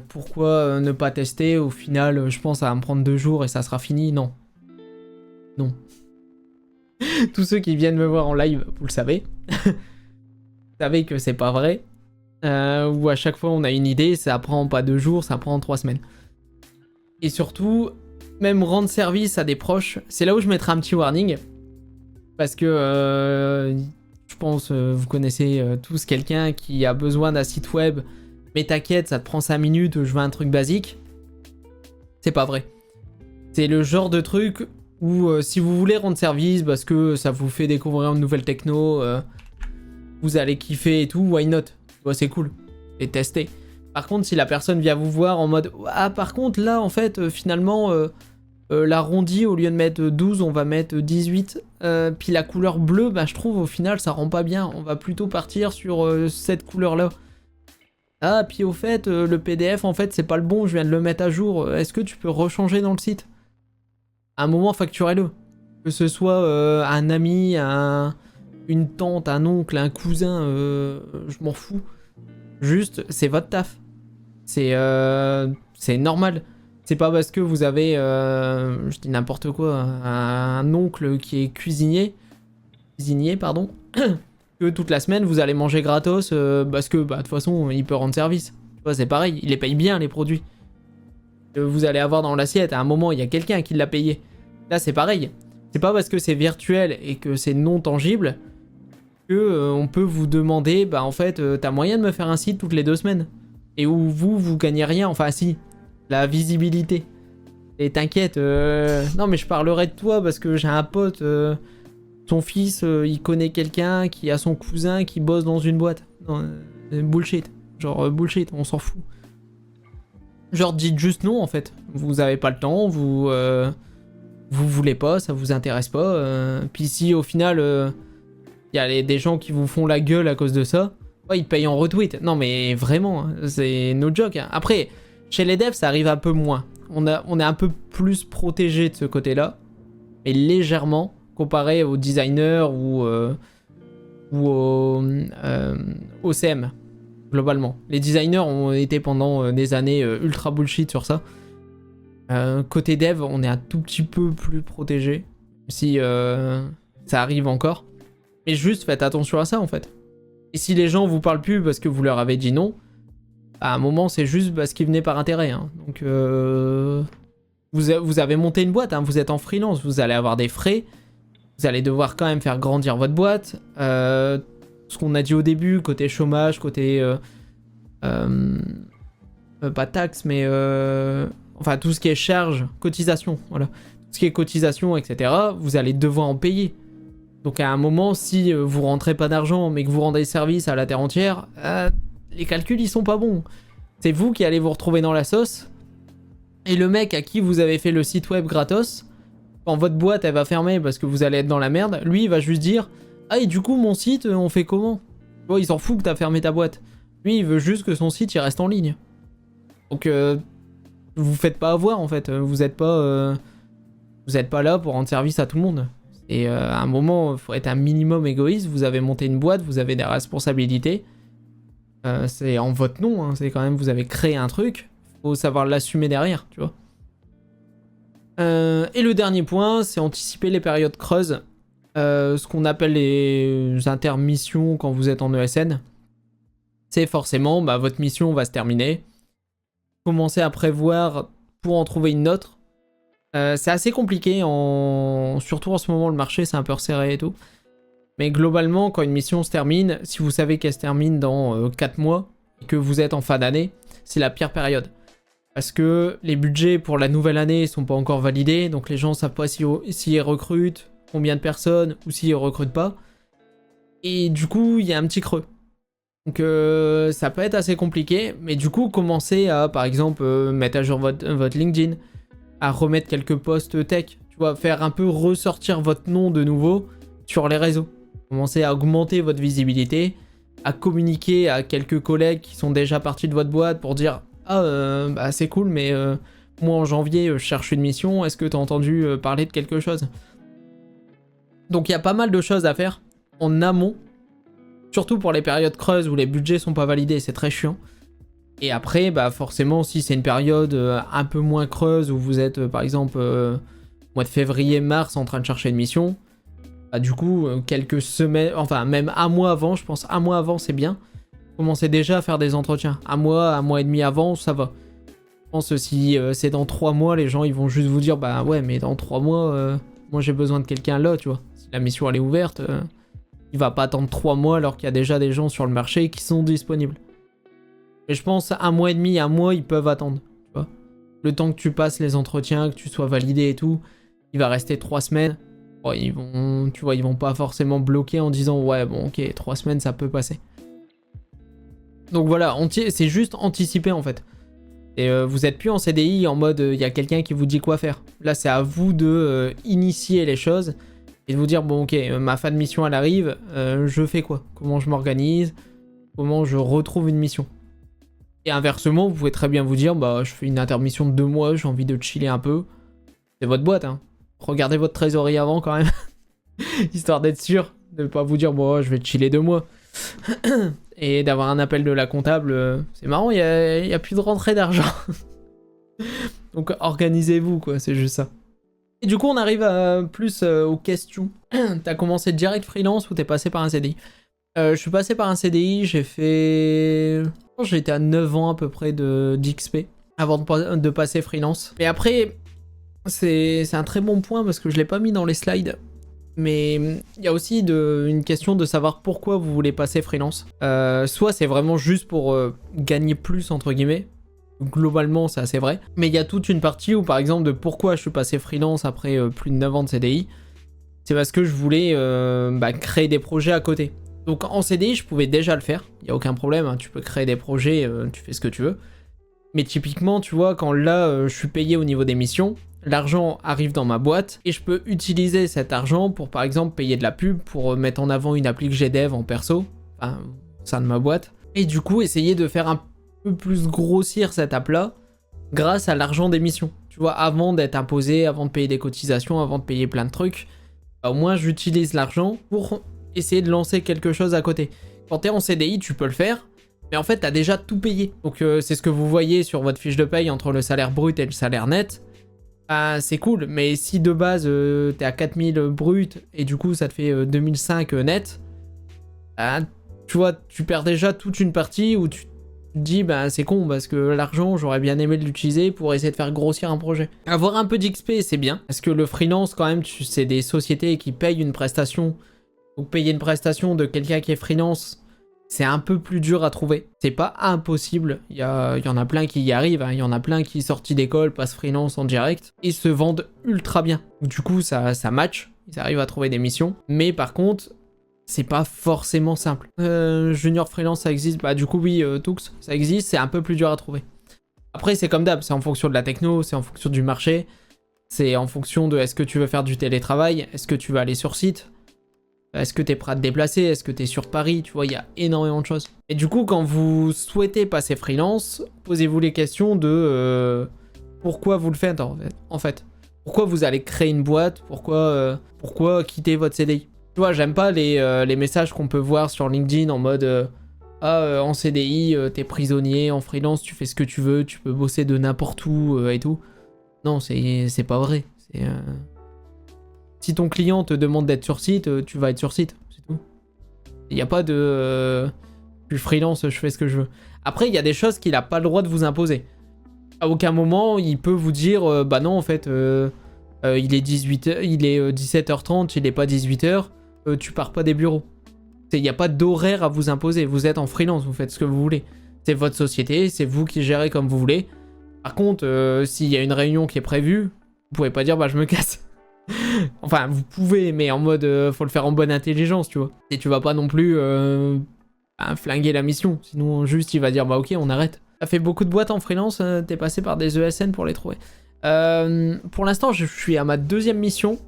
Pourquoi ne pas tester? Au final, je pense, ça va me prendre 2 jours et ça sera fini. Non. Non. Tous ceux qui viennent me voir en live, vous le savez. Vous savez que c'est pas vrai. Où à chaque fois, on a une idée, ça prend pas 2 jours, ça prend 3 semaines. Et surtout, même rendre service à des proches, c'est là où je mettrai un petit warning. Parce que je pense vous connaissez tous quelqu'un qui a besoin d'un site web, mais t'inquiète, ça te prend 5 minutes, je veux un truc basique. C'est pas vrai. C'est le genre de truc où si vous voulez rendre service parce que ça vous fait découvrir une nouvelle techno, vous allez kiffer et tout, why not? Ouais, c'est cool. Et tester. Par contre, si la personne vient vous voir en mode ah, par contre, là, en fait, finalement, l'arrondi, au lieu de mettre 12, on va mettre 18. Puis la couleur bleue, bah, je trouve, au final, ça rend pas bien. On va plutôt partir sur cette couleur-là. Ah, puis au fait, le PDF, en fait, c'est pas le bon, je viens de le mettre à jour. Est-ce que tu peux rechanger dans le site? À un moment, facturez-le. Que ce soit un ami, une tante, un oncle, un cousin, je m'en fous. Juste, c'est votre taf. C'est normal. C'est pas parce que vous avez, je dis n'importe quoi, un oncle qui est cuisinier, pardon, que toute la semaine vous allez manger gratos parce que bah, de toute façon il peut rendre service. Tu vois, c'est pareil, il les paye bien les produits. Que vous allez avoir dans l'assiette, à un moment il y a quelqu'un qui l'a payé. Là c'est pareil. C'est pas parce que c'est virtuel et que c'est non tangible que on peut vous demander, bah en fait t'as moyen de me faire un site toutes les 2 semaines. Et où vous gagnez rien, enfin si. La visibilité. Et t'inquiète, non mais je parlerai de toi parce que j'ai un pote, son fils, il connaît quelqu'un qui a son cousin qui bosse dans une boîte. Non, bullshit. Genre bullshit, on s'en fout. Genre dites juste non en fait. Vous avez pas le temps, vous voulez pas, ça vous intéresse pas. Puis si au final, y a des gens qui vous font la gueule à cause de ça, ouais, ils payent en retweet. Non mais vraiment, hein, c'est no joke. Hein. Après... Chez les devs, ça arrive un peu moins. On est un peu plus protégé de ce côté-là, mais légèrement, comparé aux designers ou au CM, globalement. Les designers ont été pendant des années ultra bullshit sur ça. Côté dev, on est un tout petit peu plus protégé, si ça arrive encore. Mais juste, faites attention à ça, en fait. Et si les gens vous parlent plus parce que vous leur avez dit non, à un moment, c'est juste parce qu'ils venaient par intérêt. Hein. Donc, vous avez monté une boîte, hein, vous êtes en freelance, vous allez avoir des frais, vous allez devoir quand même faire grandir votre boîte. Ce qu'on a dit au début, côté chômage, côté... pas taxe, mais... enfin, tout ce qui est charge, cotisation, voilà. Tout ce qui est cotisation, etc., vous allez devoir en payer. Donc, à un moment, si vous rentrez pas d'argent, mais que vous rendez service à la terre entière... les calculs ils sont pas bons. C'est vous qui allez vous retrouver dans la sauce. Et le mec à qui vous avez fait le site web gratos, quand votre boîte elle va fermer parce que vous allez être dans la merde, lui il va juste dire ah et du coup mon site on fait comment? Tu vois, il s'en fout que t'as fermé ta boîte. Lui il veut juste que son site il reste en ligne. Donc vous faites pas avoir en fait, vous êtes pas là pour rendre service à tout le monde. Et à un moment, il faut être un minimum égoïste, vous avez monté une boîte, vous avez des responsabilités. C'est en votre nom, hein, c'est quand même, vous avez créé un truc, faut savoir l'assumer derrière, tu vois. Et le dernier point, c'est anticiper les périodes creuses, ce qu'on appelle les intermissions quand vous êtes en ESN. C'est forcément, bah, votre mission va se terminer. Commencez à prévoir pour en trouver une autre. C'est assez compliqué, surtout en ce moment le marché c'est un peu resserré et tout. Mais globalement, quand une mission se termine, si vous savez qu'elle se termine dans 4 mois, et que vous êtes en fin d'année, c'est la pire période. Parce que les budgets pour la nouvelle année sont pas encore validés, donc les gens savent pas s'ils recrutent, combien de personnes, ou s'ils recrutent pas. Et du coup, il y a un petit creux. Donc ça peut être assez compliqué, mais du coup, commencez à, par exemple, mettre à jour votre LinkedIn, à remettre quelques posts tech, tu vois, faire un peu ressortir votre nom de nouveau sur les réseaux. Commencez à augmenter votre visibilité, à communiquer à quelques collègues qui sont déjà partis de votre boîte pour dire ah bah c'est cool mais moi en janvier je cherche une mission, est-ce que t'as entendu parler de quelque chose? Donc il y a pas mal de choses à faire en amont, surtout pour les périodes creuses où les budgets sont pas validés, c'est très chiant. Et après, bah forcément, si c'est une période un peu moins creuse où vous êtes, par exemple, mois de février-mars en train de chercher une mission, bah du coup, quelques semaines, enfin même un mois avant, je pense un mois avant c'est bien. Commencez déjà à faire des entretiens. Un mois et demi avant, ça va. Je pense si c'est dans 3 mois, les gens ils vont juste vous dire bah ouais, mais dans 3 mois, moi j'ai besoin de quelqu'un là, tu vois. Si la mission elle est ouverte, il va pas attendre 3 mois alors qu'il y a déjà des gens sur le marché qui sont disponibles. Mais je pense un mois et demi, un mois, ils peuvent attendre. Tu vois. Le temps que tu passes les entretiens, que tu sois validé et tout, il va rester 3 semaines. Bon, ils vont pas forcément bloquer en disant ouais bon ok 3 semaines ça peut passer. Donc voilà, c'est juste anticiper en fait. Et vous êtes plus en CDI en mode il y a quelqu'un qui vous dit quoi faire. Là c'est à vous de initier les choses et de vous dire bon ok ma fin de mission elle arrive, je fais quoi? Comment je m'organise? Comment je retrouve une mission? Et inversement, vous pouvez très bien vous dire, bah je fais une intermission de 2 mois, j'ai envie de chiller un peu. C'est votre boîte, hein. Regardez votre trésorerie avant quand même, histoire d'être sûr de ne pas vous dire, bon je vais chiller 2 mois. Et d'avoir un appel de la comptable, c'est marrant, il y a plus de rentrée d'argent. Donc organisez-vous quoi, c'est juste ça. Et du coup on arrive plus aux questions. T'as commencé direct freelance ou t'es passé par un CDI? Je suis passé par un CDI, j'étais à 9 ans à peu près d'XP avant de passer freelance. Et après, c'est un très bon point parce que je l'ai pas mis dans les slides. Mais il y a aussi une question de savoir pourquoi vous voulez passer freelance. Soit c'est vraiment juste pour gagner plus entre guillemets. Globalement, c'est assez vrai. Mais il y a toute une partie où par exemple de pourquoi je suis passé freelance après plus de 9 ans de CDI. C'est parce que je voulais créer des projets à côté. Donc en CDI, je pouvais déjà le faire, il n'y a aucun problème, hein. Tu peux créer des projets, tu fais ce que tu veux. Mais typiquement, tu vois, quand là, je suis payé au niveau des missions, l'argent arrive dans ma boîte, et je peux utiliser cet argent pour, par exemple, payer de la pub, pour mettre en avant une appli que j'ai dev en perso, enfin, au sein de ma boîte. Et du coup, essayer de faire un peu plus grossir cette app-là, grâce à l'argent des missions. Tu vois, avant d'être imposé, avant de payer des cotisations, avant de payer plein de trucs, bah, au moins j'utilise l'argent pour essayer de lancer quelque chose à côté. Quand t'es en CDI, tu peux le faire, mais en fait, t'as déjà tout payé. Donc, c'est ce que vous voyez sur votre fiche de paye entre le salaire brut et le salaire net. C'est cool, mais si de base, t'es à 4000 brut et du coup, ça te fait 2005 net, tu vois, tu perds déjà toute une partie où tu te dis, c'est con, parce que l'argent, j'aurais bien aimé l'utiliser pour essayer de faire grossir un projet. Avoir un peu d'XP, c'est bien, parce que le freelance, quand même, c'est des sociétés qui payent une prestation. Donc payer une prestation de quelqu'un qui est freelance, c'est un peu plus dur à trouver. C'est pas impossible, il y en a plein qui y arrivent, hein. Il y en a plein qui sortis d'école, passent freelance en direct, et se vendent ultra bien. Du coup ça match, ils arrivent à trouver des missions, mais par contre, c'est pas forcément simple. Junior freelance ça existe, du coup oui, Tux, ça existe, c'est un peu plus dur à trouver. Après c'est comme d'hab, c'est en fonction de la techno, c'est en fonction du marché. C'est en fonction de est-ce que tu veux faire du télétravail, est-ce que tu vas aller sur site, est-ce que tu es prêt à te déplacer, est-ce que tu es sur Paris, tu vois, il y a énormément de choses. Et du coup, quand vous souhaitez passer freelance, posez-vous les questions de pourquoi vous le faites en fait. Pourquoi vous allez créer une boîte, pourquoi quitter votre CDI. Tu vois, j'aime pas les messages qu'on peut voir sur LinkedIn en mode en CDI, t'es prisonnier, en freelance, tu fais ce que tu veux, tu peux bosser de n'importe où et tout. Non, c'est pas vrai. Si ton client te demande d'être sur site, tu vas être sur site, c'est tout. Il n'y a pas de je suis freelance, je fais ce que je veux. Après, il y a des choses qu'il n'a pas le droit de vous imposer. À aucun moment, il peut vous dire bah non, en fait, il est 17h30, il est pas 18h, tu pars pas des bureaux. Il n'y a pas d'horaire à vous imposer. Vous êtes en freelance, vous faites ce que vous voulez. C'est votre société, c'est vous qui gérez comme vous voulez. Par contre, s'il y a une réunion qui est prévue, vous pouvez pas dire bah je me casse. Enfin, vous pouvez, mais en mode faut le faire en bonne intelligence, tu vois. Et tu vas pas non plus flinguer la mission. Sinon, juste il va dire bah ok, on arrête. T'as fait beaucoup de boîtes en freelance, t'es passé par des ESN pour les trouver. Pour l'instant, je suis à ma 2e mission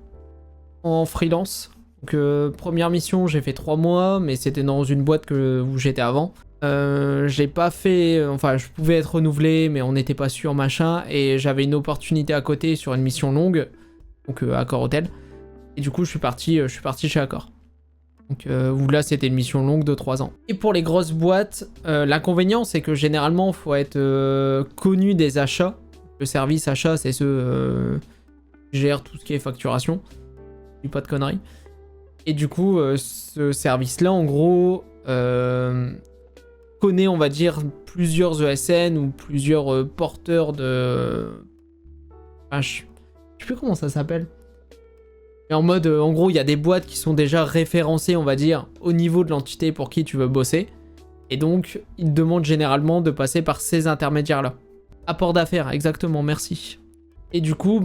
en freelance. Donc, première mission, j'ai fait 3 mois, mais c'était dans une boîte où j'étais avant. J'ai pas fait... Enfin, je pouvais être renouvelé, mais on n'était pas sûr, machin. Et j'avais une opportunité à côté sur une mission longue, donc Accor Hotel. Et du coup, je suis parti chez Accor. Donc, où là, c'était une mission longue de 3 ans. Et pour les grosses boîtes, l'inconvénient, c'est que généralement, il faut être connu des achats. Le service achat, c'est ceux qui gèrent tout ce qui est facturation. Je dis pas de conneries. Et du coup, ce service-là, en gros, connaît, on va dire, plusieurs ESN ou plusieurs porteurs de... Ah, je sais plus comment ça s'appelle. Mais en mode, en gros, il y a des boîtes qui sont déjà référencées, on va dire, au niveau de l'entité pour qui tu veux bosser. Et donc, ils te demandent généralement de passer par ces intermédiaires-là. Apport d'affaires, exactement, merci. Et du coup,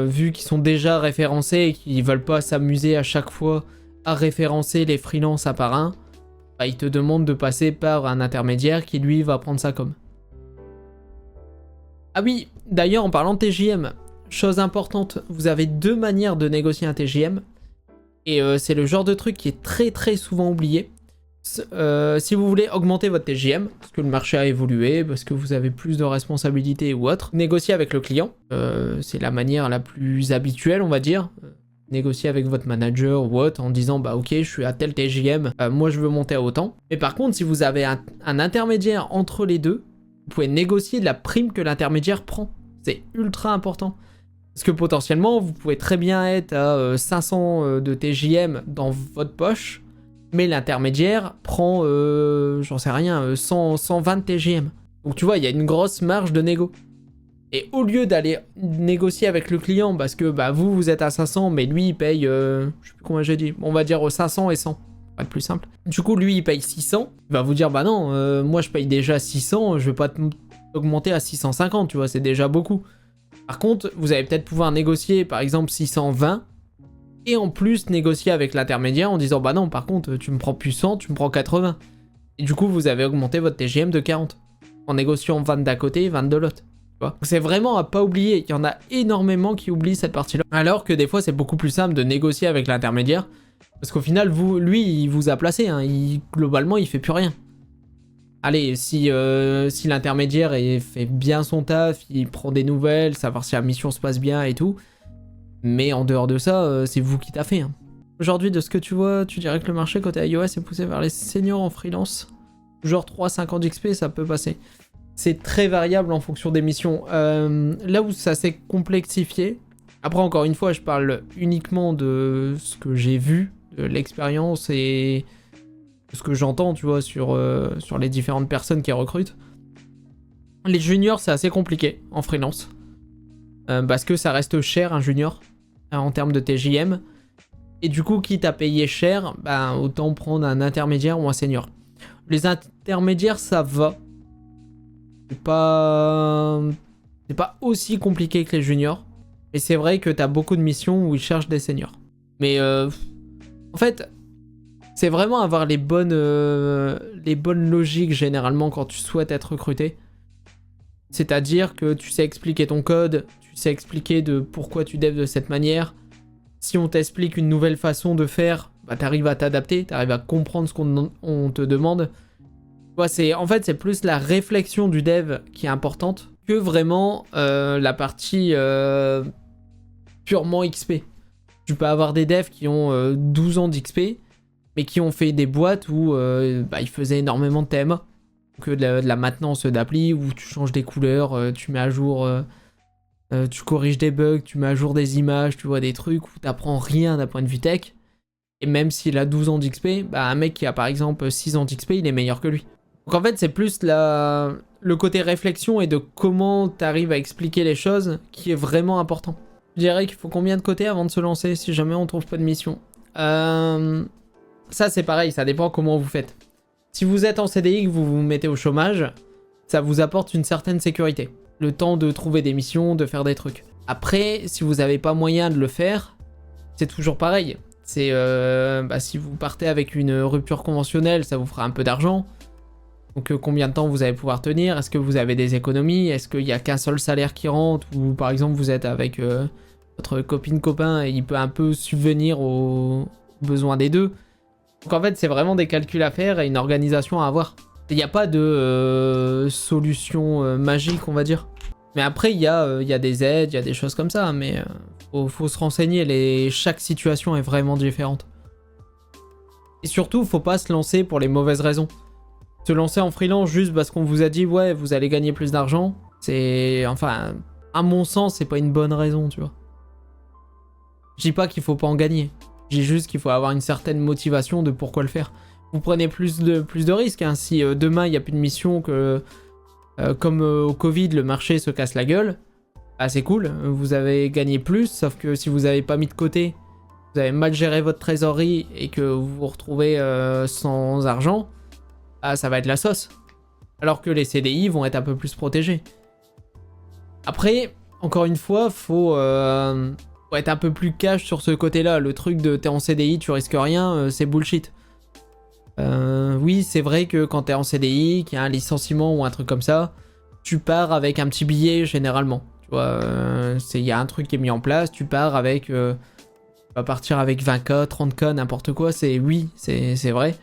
vu qu'ils sont déjà référencés et qu'ils veulent pas s'amuser à chaque fois à référencer les freelances un par un, ils te demandent de passer par un intermédiaire qui lui va prendre ça comme. Ah oui, d'ailleurs en parlant de TJM, chose importante, vous avez 2 manières de négocier un TJM. Et c'est le genre de truc qui est très très souvent oublié. Si vous voulez augmenter votre TJM, parce que le marché a évolué, parce que vous avez plus de responsabilités ou autre, négocier avec le client, c'est la manière la plus habituelle, on va dire. Négocier avec votre manager ou autre en disant bah ok, je suis à tel TJM, moi je veux monter à autant. Mais par contre, si vous avez un intermédiaire entre les deux, vous pouvez négocier la prime que l'intermédiaire prend. C'est ultra important. Parce que potentiellement, vous pouvez très bien être à 500 de TJM dans votre poche, mais l'intermédiaire prend, j'en sais rien, 120 TJM. Donc tu vois, il y a une grosse marge de négo. Et au lieu d'aller négocier avec le client, parce que vous êtes à 500, mais lui il paye, je sais plus combien j'ai dit, on va dire 500 et 100, pour être plus simple. Du coup, lui il paye 600, il va vous dire bah non, moi je paye déjà 600, je vais pas t'augmenter à 650, tu vois, c'est déjà beaucoup. Par contre, vous allez peut-être pouvoir négocier par exemple 620, et en plus négocier avec l'intermédiaire en disant bah non, par contre, tu me prends plus 100, tu me prends 80. Et du coup, vous avez augmenté votre TGM de 40, en négociant 20 d'un côté et 20 de l'autre. C'est vraiment à pas oublier, il y en a énormément qui oublient cette partie-là. Alors que des fois, c'est beaucoup plus simple de négocier avec l'intermédiaire, parce qu'au final, lui, il vous a placé, hein, globalement, il fait plus rien. Allez, si l'intermédiaire fait bien son taf, il prend des nouvelles, savoir si la mission se passe bien et tout, mais en dehors de ça, c'est vous qui taffez. Hein. Aujourd'hui, de ce que tu vois, tu dirais que le marché côté iOS est poussé vers les seniors en freelance. Genre 3-5 ans d'XP, ça peut passer. C'est très variable en fonction des missions. Là où ça s'est complexifié, après encore une fois, je parle uniquement de ce que j'ai vu, de l'expérience et de ce que j'entends, tu vois, sur les différentes personnes qui recrutent. Les juniors, c'est assez compliqué en freelance. Parce que ça reste cher, un junior, en termes de TJM. Et du coup, quitte à payer cher, autant prendre un intermédiaire ou un senior. Les intermédiaires, ça va. C'est pas aussi compliqué que les juniors. Et c'est vrai que t'as beaucoup de missions où ils cherchent des seniors. Mais en fait, c'est vraiment avoir les bonnes logiques généralement quand tu souhaites être recruté. C'est-à-dire que tu sais expliquer ton code, tu sais expliquer de pourquoi tu devs de cette manière. Si on t'explique une nouvelle façon de faire, bah t'arrives à t'adapter, t'arrives à comprendre ce qu'on te demande. En fait, c'est plus la réflexion du dev qui est importante que vraiment la partie purement XP. Tu peux avoir des devs qui ont 12 ans d'XP, mais qui ont fait des boîtes où ils faisaient énormément de TMA. Que de la maintenance d'appli, où tu changes des couleurs, tu mets à jour... tu corriges des bugs, tu mets à jour des images, tu vois des trucs où t'apprends rien d'un point de vue tech. Et même s'il a 12 ans d'XP, bah un mec qui a par exemple 6 ans d'XP, il est meilleur que lui. Donc en fait, c'est plus le côté réflexion et de comment t'arrives à expliquer les choses qui est vraiment important. Je dirais qu'il faut combien de côtés avant de se lancer si jamais on trouve pas de mission. Ça c'est pareil, ça dépend comment vous faites. Si vous êtes en CDI, que vous vous mettez au chômage, ça vous apporte une certaine sécurité. Le temps de trouver des missions, de faire des trucs. Après, si vous n'avez pas moyen de le faire, c'est toujours pareil. C'est si vous partez avec une rupture conventionnelle, ça vous fera un peu d'argent. Donc combien de temps vous allez pouvoir tenir? Est-ce que vous avez des économies? Est-ce qu'il n'y a qu'un seul salaire qui rentre? Ou par exemple vous êtes avec votre copine-copain et il peut un peu subvenir aux besoins des deux. Donc en fait c'est vraiment des calculs à faire et une organisation à avoir. Il n'y a pas de solution magique, on va dire. Mais après, il y a des aides, il y a des choses comme ça. Mais faut se renseigner. Chaque situation est vraiment différente. Et surtout, faut pas se lancer pour les mauvaises raisons. Se lancer en freelance juste parce qu'on vous a dit « Ouais, vous allez gagner plus d'argent », c'est... Enfin, à mon sens, c'est pas une bonne raison, tu vois. Je dis pas qu'il faut pas en gagner. Je dis juste qu'il faut avoir une certaine motivation de pourquoi le faire. Vous prenez plus de risques. Hein. Si demain, il n'y a plus de mission, que comme au Covid, le marché se casse la gueule, bah, c'est cool. Vous avez gagné plus, sauf que si vous n'avez pas mis de côté, vous avez mal géré votre trésorerie et que vous vous retrouvez sans argent, bah, ça va être la sauce. Alors que les CDI vont être un peu plus protégés. Après, encore une fois, faut être un peu plus cash sur ce côté-là. Le truc de t'es en CDI, tu risques rien, c'est bullshit. Oui, c'est vrai que quand t'es en CDI, qu'il y a un licenciement ou un truc comme ça, tu pars avec un petit billet généralement. Tu vois, il y a un truc qui est mis en place, tu pars avec... tu vas partir avec 20K, 30K, n'importe quoi, c'est vrai.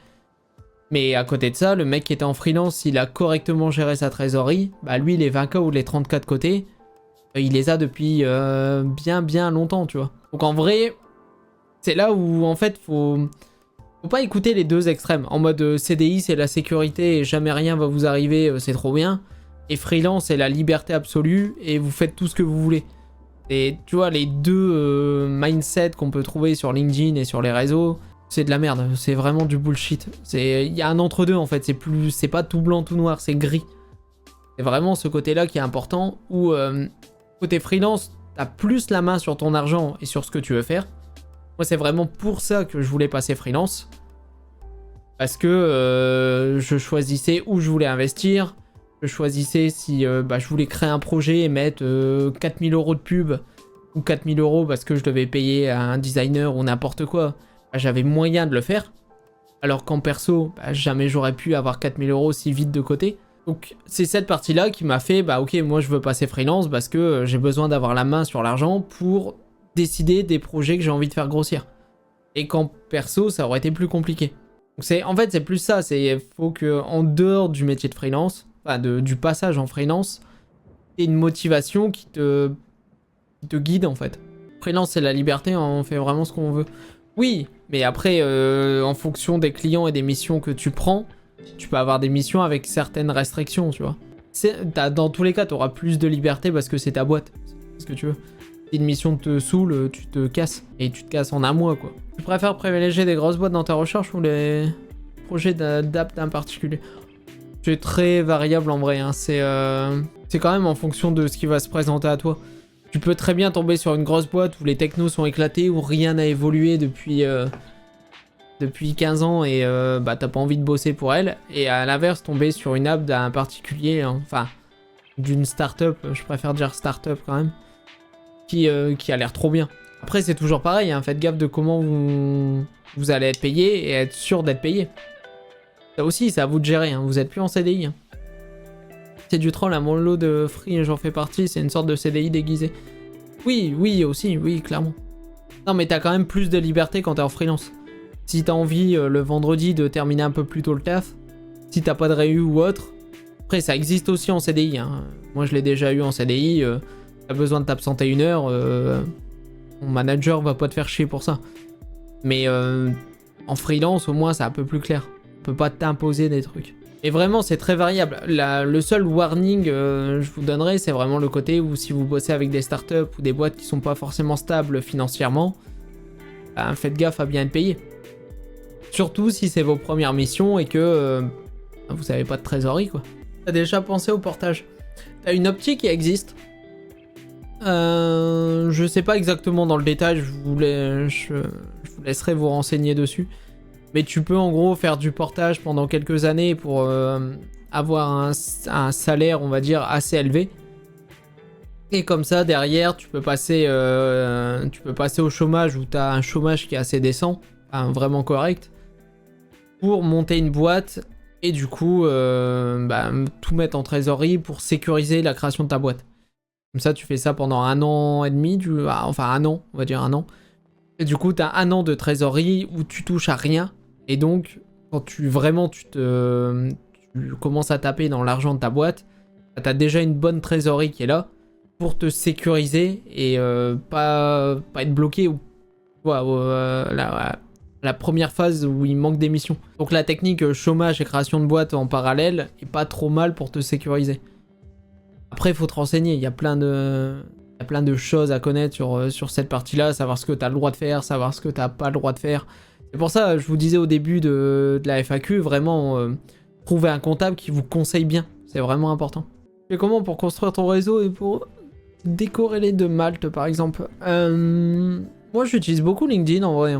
Mais à côté de ça, le mec qui était en freelance, s'il a correctement géré sa trésorerie, bah lui, les 20K ou les 30K de côté, il les a depuis bien longtemps, tu vois. Donc en vrai, c'est là où en fait, faut pas écouter les deux extrêmes. En mode CDI, c'est la sécurité et jamais rien va vous arriver, c'est trop bien. Et freelance, c'est la liberté absolue et vous faites tout ce que vous voulez. Et tu vois, les deux mindsets qu'on peut trouver sur LinkedIn et sur les réseaux, c'est de la merde. C'est vraiment du bullshit. Il y a un entre-deux en fait. C'est pas tout blanc, tout noir, c'est gris. C'est vraiment ce côté-là qui est important où côté freelance, t'as plus la main sur ton argent et sur ce que tu veux faire. Moi, c'est vraiment pour ça que je voulais passer freelance. Parce que je choisissais où je voulais investir. Je choisissais si je voulais créer un projet et mettre 4000 € de pub. Ou 4000 € parce que je devais payer à un designer ou n'importe quoi. Bah, j'avais moyen de le faire. Alors qu'en perso, jamais j'aurais pu avoir 4000 € si vite de côté. Donc c'est cette partie-là qui m'a fait, ok, moi je veux passer freelance parce que j'ai besoin d'avoir la main sur l'argent pour décider des projets que j'ai envie de faire grossir. Et qu'en perso, ça aurait été plus compliqué. Donc en fait, c'est plus ça. Faut que en dehors du métier de freelance, du passage en freelance, t'aies une motivation qui te guide en fait. Freelance, c'est la liberté, on fait vraiment ce qu'on veut. Oui, mais après, en fonction des clients et des missions que tu prends, tu peux avoir des missions avec certaines restrictions, tu vois. Dans tous les cas, tu auras plus de liberté parce que c'est ta boîte. C'est ce que tu veux. Si une mission te saoule, tu te casses. Et tu te casses en un mois, quoi. Tu préfères privilégier des grosses boîtes dans ta recherche ou les projets d'app en particulier? C'est très variable en vrai. Hein. C'est quand même en fonction de ce qui va se présenter à toi. Tu peux très bien tomber sur une grosse boîte où les technos sont éclatés, où rien n'a évolué depuis 15 ans et t'as pas envie de bosser pour elle. Et à l'inverse, tomber sur une app d'un particulier, hein, enfin d'une start-up, je préfère dire start-up quand même, qui a l'air trop bien. Après, c'est toujours pareil, hein, faites gaffe de comment vous allez être payé et être sûr d'être payé. Ça aussi, c'est à vous de gérer, hein, vous êtes plus en CDI. Hein. C'est du troll, à mon lot de free, j'en fais partie, c'est une sorte de CDI déguisé. Oui, oui aussi, oui, clairement. Non, mais t'as quand même plus de liberté quand t'es en freelance. Si t'as envie le vendredi de terminer un peu plus tôt le taf, si t'as pas de réu ou autre, après ça existe aussi en CDI. Hein. Moi je l'ai déjà eu en CDI, t'as besoin de t'absenter 1 heure, ton manager va pas te faire chier pour ça. Mais en freelance au moins c'est un peu plus clair. On peut pas t'imposer des trucs. Et vraiment c'est très variable. Le seul warning je vous donnerai, c'est vraiment le côté où si vous bossez avec des startups ou des boîtes qui sont pas forcément stables financièrement, bah, faites gaffe à bien être payé. Surtout si c'est vos premières missions et que vous avez pas de trésorerie quoi. T'as déjà pensé au portage? T'as une optique qui existe. Je sais pas exactement dans le détail, je vous laisserai vous renseigner dessus. Mais tu peux en gros faire du portage pendant quelques années pour avoir un salaire on va dire assez élevé. Et comme ça derrière tu peux passer au chômage où t'as un chômage qui est assez décent, vraiment correct. Pour monter une boîte et du coup tout mettre en trésorerie pour sécuriser la création de ta boîte. Comme ça tu fais ça pendant 1 an et demi, enfin 1 an, on va dire 1 an. Et du coup t'as 1 an de trésorerie où tu touches à rien. Et donc quand tu commences à taper dans l'argent de ta boîte, t'as déjà une bonne trésorerie qui est là pour te sécuriser et pas être bloqué ou la première phase où il manque d'émissions. Donc la technique chômage et création de boîte en parallèle est pas trop mal pour te sécuriser. Après il faut te renseigner, il y a plein de choses à connaître sur cette partie-là, savoir ce que tu as le droit de faire, savoir ce que tu n'as pas le droit de faire. C'est pour ça je vous disais au début de la FAQ, vraiment trouver un comptable qui vous conseille bien, c'est vraiment important. Et comment pour construire ton réseau et pour décorer les de Malte par exemple? Moi j'utilise beaucoup LinkedIn en vrai.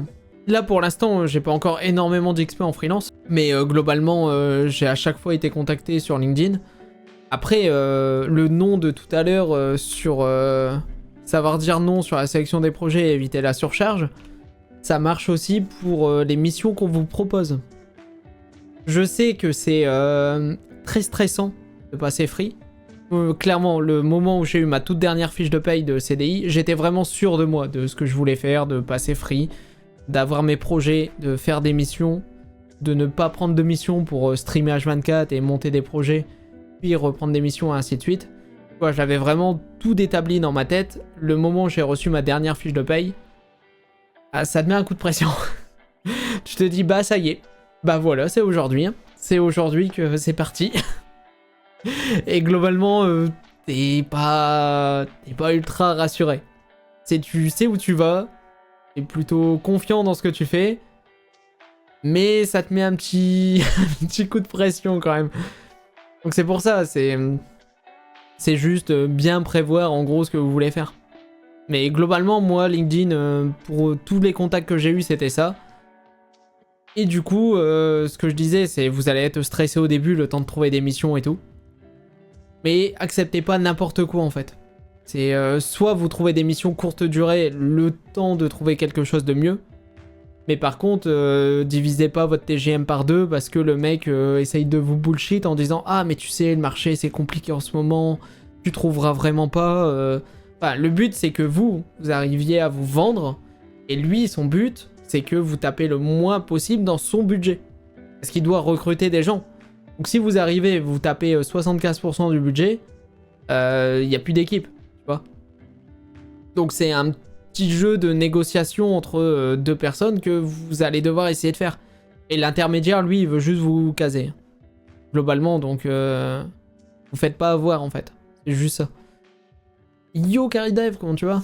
Là pour l'instant j'ai pas encore énormément d'XP en freelance, mais globalement j'ai à chaque fois été contacté sur LinkedIn. Après le nom de tout à l'heure sur savoir dire non sur la sélection des projets et éviter la surcharge, ça marche aussi pour les missions qu'on vous propose. Je sais que c'est très stressant de passer free. Clairement, le moment où j'ai eu ma toute dernière fiche de paye de CDI, j'étais vraiment sûr de moi, de ce que je voulais faire, de passer free, d'avoir mes projets, de faire des missions, de ne pas prendre de missions pour streamer H24 et monter des projets, puis reprendre des missions et ainsi de suite. J'avais vraiment tout établi dans ma tête. Le moment où j'ai reçu ma dernière fiche de paye, ça te met un coup de pression. Tu te dis, bah ça y est, bah voilà, c'est aujourd'hui. Hein. C'est aujourd'hui que c'est parti. Et globalement, t'es pas ultra rassuré. Tu sais où tu vas, t'es plutôt confiant dans ce que tu fais, mais ça te met un petit coup de pression quand même. Donc c'est pour ça, c'est juste bien prévoir en gros ce que vous voulez faire. Mais globalement, moi, LinkedIn, pour tous les contacts que j'ai eus, c'était ça. Et du coup, ce que je disais, c'est vous allez être stressé au début, le temps de trouver des missions et tout. Mais acceptez pas n'importe quoi en fait. C'est soit vous trouvez des missions courte durée, le temps de trouver quelque chose de mieux. Mais par contre, divisez pas votre TGM par 2 parce que le mec essaye de vous bullshit en disant « Ah mais tu sais, le marché c'est compliqué en ce moment, tu trouveras vraiment pas... Enfin, le but c'est que vous arriviez à vous vendre et lui, son but, c'est que vous tapez le moins possible dans son budget. Parce qu'il doit recruter des gens. Donc si vous arrivez, vous tapez 75% du budget, il n'y a plus d'équipe, tu vois. Donc c'est un petit jeu de négociation entre deux personnes que vous allez devoir essayer de faire. Et l'intermédiaire, lui, il veut juste vous caser. Globalement, donc vous faites pas avoir en fait. C'est juste ça. Yo Caridev, comment tu vas?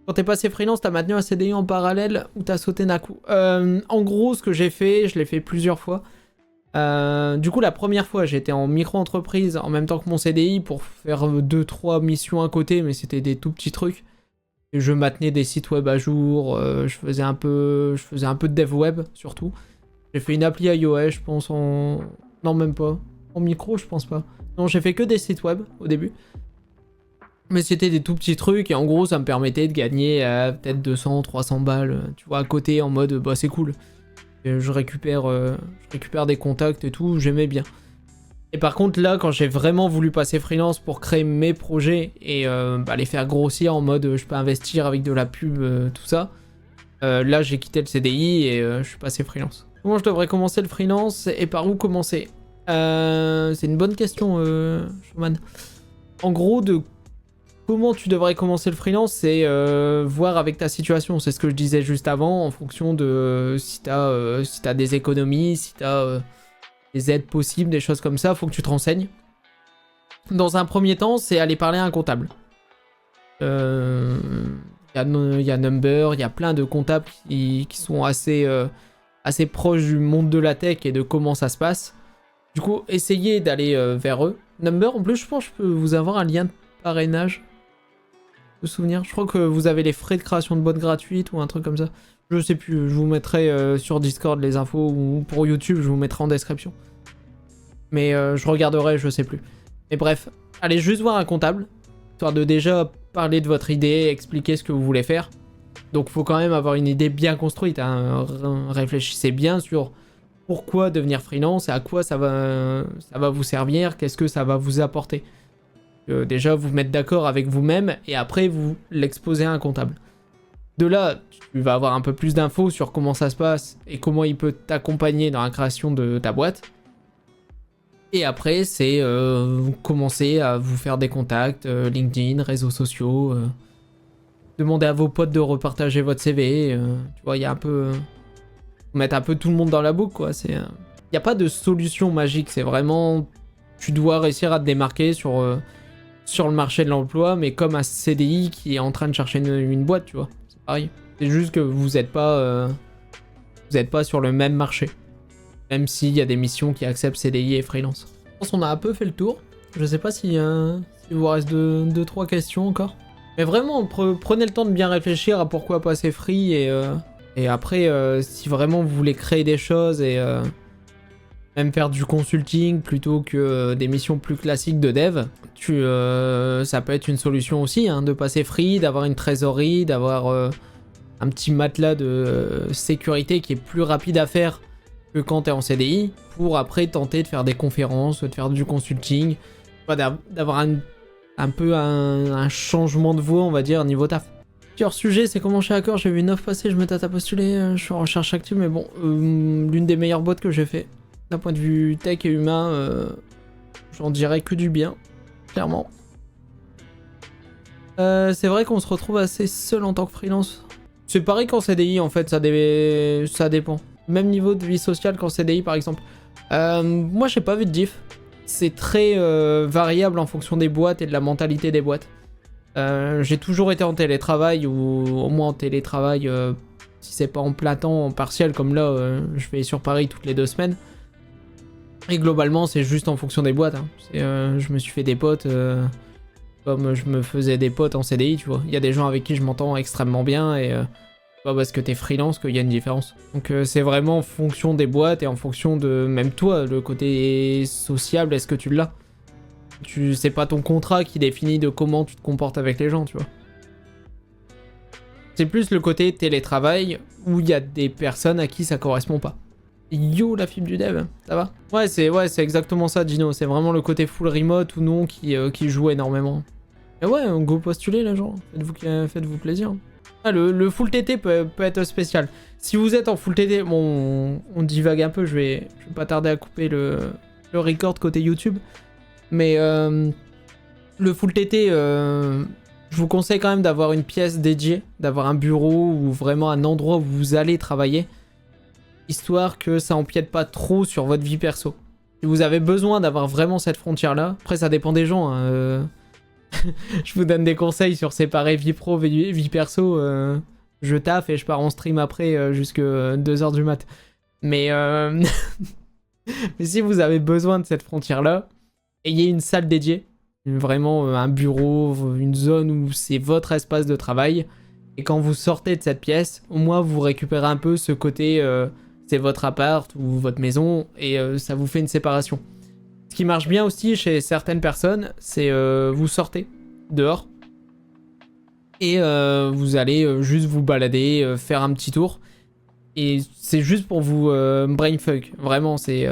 Quand t'es passé freelance, t'as maintenu un CDI en parallèle ou t'as sauté d'un coup? En gros, ce que j'ai fait, je l'ai fait plusieurs fois. Du coup, la première fois, j'étais en micro-entreprise en même temps que mon CDI pour faire 2-3 missions à côté, mais c'était des tout petits trucs. Et je maintenais des sites web à jour, je faisais un peu de dev web surtout. J'ai fait une appli iOS, je pense en... Non, même pas. En micro, je pense pas. Non, j'ai fait que des sites web au début. Mais c'était des tout petits trucs et en gros, ça me permettait de gagner peut-être 200, 300 balles, tu vois, à côté en mode, bah c'est cool. Et je récupère des contacts et tout, j'aimais bien. Et par contre, là, quand j'ai vraiment voulu passer freelance pour créer mes projets et les faire grossir en mode je peux investir avec de la pub, tout ça, là, j'ai quitté le CDI et je suis passé freelance. Comment je devrais commencer le freelance et par où commencer? C'est une bonne question, Showman. En gros, de comment tu devrais commencer le freelance, c'est voir avec ta situation. C'est ce que je disais juste avant, en fonction de si t'as des économies, si t'as des aides possibles, des choses comme ça, faut que tu te renseignes. Dans un premier temps, c'est aller parler à un comptable. Il y a Number, il y a plein de comptables qui sont assez proches du monde de la tech et de comment ça se passe. Du coup, essayez d'aller vers eux. Number, en plus, je pense que je peux vous avoir un lien de parrainage. De souvenir. Je crois que vous avez les frais de création de boîtes gratuites ou un truc comme ça. Je sais plus, je vous mettrai sur Discord les infos ou pour YouTube, je vous mettrai en description. Mais je regarderai, je sais plus. Mais bref, allez juste voir un comptable, histoire de déjà parler de votre idée, expliquer ce que vous voulez faire. Donc faut quand même avoir une idée bien construite, hein. Réfléchissez bien sur pourquoi devenir freelance et à quoi ça va vous servir, qu'est-ce que ça va vous apporter. Déjà vous mettre d'accord avec vous-même et après vous l'exposez à un comptable. De là, tu vas avoir un peu plus d'infos sur comment ça se passe et comment il peut t'accompagner dans la création de ta boîte. Et après, c'est commencer à vous faire des contacts, LinkedIn, réseaux sociaux, demander à vos potes de repartager votre CV. Tu vois, il y a un peu... mettre un peu tout le monde dans la boucle, quoi. Il n'y a pas de solution magique, c'est vraiment... Tu dois réussir à te démarquer sur le marché de l'emploi, mais comme un CDI qui est en train de chercher une boîte, tu vois. C'est pareil. C'est juste que vous n'êtes pas sur le même marché. Même s'il y a des missions qui acceptent CDI et freelance. Je pense qu'on a un peu fait le tour. Je sais pas si vous reste 2-3 questions encore. Mais vraiment, prenez le temps de bien réfléchir à pourquoi passer free et après, si vraiment vous voulez créer des choses et même faire du consulting plutôt que des missions plus classiques de dev, ça peut être une solution aussi, hein, de passer free, d'avoir une trésorerie, d'avoir un petit matelas de sécurité qui est plus rapide à faire que quand t'es en CDI, pour après tenter de faire des conférences, de faire du consulting, d'avoir un peu un changement de voie, on va dire, niveau taf. Plusieurs sujets, c'est comment chez Accor, j'ai vu une offre passer, je me tâte à postuler, je suis en recherche active, mais bon, l'une des meilleures boîtes que j'ai fait. D'un point de vue tech et humain, j'en dirais que du bien, clairement. C'est vrai qu'on se retrouve assez seul en tant que freelance. C'est pareil qu'en CDI, en fait, ça dépend. Même niveau de vie sociale qu'en CDI, par exemple. Moi, j'ai pas vu de diff. C'est très variable en fonction des boîtes et de la mentalité des boîtes. J'ai toujours été en télétravail, ou au moins en télétravail, si c'est pas en plein temps, en partiel, comme là, je vais sur Paris toutes les 2 semaines. Et globalement, c'est juste en fonction des boîtes. Hein. Je me suis fait des potes comme je me faisais des potes en CDI, tu vois. Il y a des gens avec qui je m'entends extrêmement bien et pas parce que t'es freelance qu'il y a une différence. Donc c'est vraiment en fonction des boîtes et en fonction de même toi, le côté sociable, est-ce que tu l'as? C'est pas ton contrat qui définit de comment tu te comportes avec les gens, tu vois. C'est plus le côté télétravail où il y a des personnes à qui ça correspond pas. Yo, la fibre du dev, ça va? Ouais, c'est exactement ça, Gino. C'est vraiment le côté full remote ou non qui joue énormément. Et ouais, go postuler, les gens. Faites-vous plaisir. Ah, le full TT peut être spécial. Si vous êtes en full TT, bon, on divague un peu. Je vais pas tarder à couper le record côté YouTube. Mais le full TT, je vous conseille quand même d'avoir une pièce dédiée, d'avoir un bureau ou vraiment un endroit où vous allez travailler. Histoire que ça empiète pas trop sur votre vie perso. Si vous avez besoin d'avoir vraiment cette frontière-là, après ça dépend des gens. Hein, je vous donne des conseils sur séparer vie pro, vie perso. Je taffe et je pars en stream après jusque 2h du mat. Mais, mais si vous avez besoin de cette frontière-là, ayez une salle dédiée. Vraiment un bureau, une zone où c'est votre espace de travail. Et quand vous sortez de cette pièce, au moins vous récupérez un peu ce côté... c'est votre appart ou votre maison et ça vous fait une séparation. Ce qui marche bien aussi chez certaines personnes, c'est vous sortez dehors et vous allez juste vous balader, faire un petit tour. Et c'est juste pour vous brainfuck. Vraiment, c'est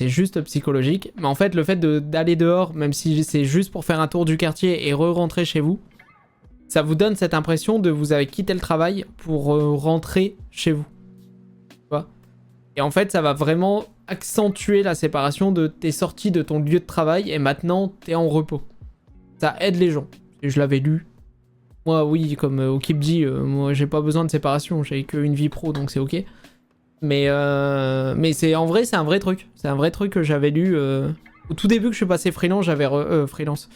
juste psychologique. Mais en fait, le fait d'aller dehors, même si c'est juste pour faire un tour du quartier et re-rentrer chez vous, ça vous donne cette impression de vous avez quitté le travail pour rentrer chez vous. Tu vois? Et en fait, ça va vraiment accentuer la séparation de t'es sorti de ton lieu de travail et maintenant t'es en repos. Ça aide les gens. Et je l'avais lu. Moi, oui, comme Okip dit, moi j'ai pas besoin de séparation, j'ai qu'une vie pro donc c'est ok. Mais c'est en vrai, c'est un vrai truc. C'est un vrai truc que j'avais lu. Au tout début que je suis passé freelance, j'avais freelance.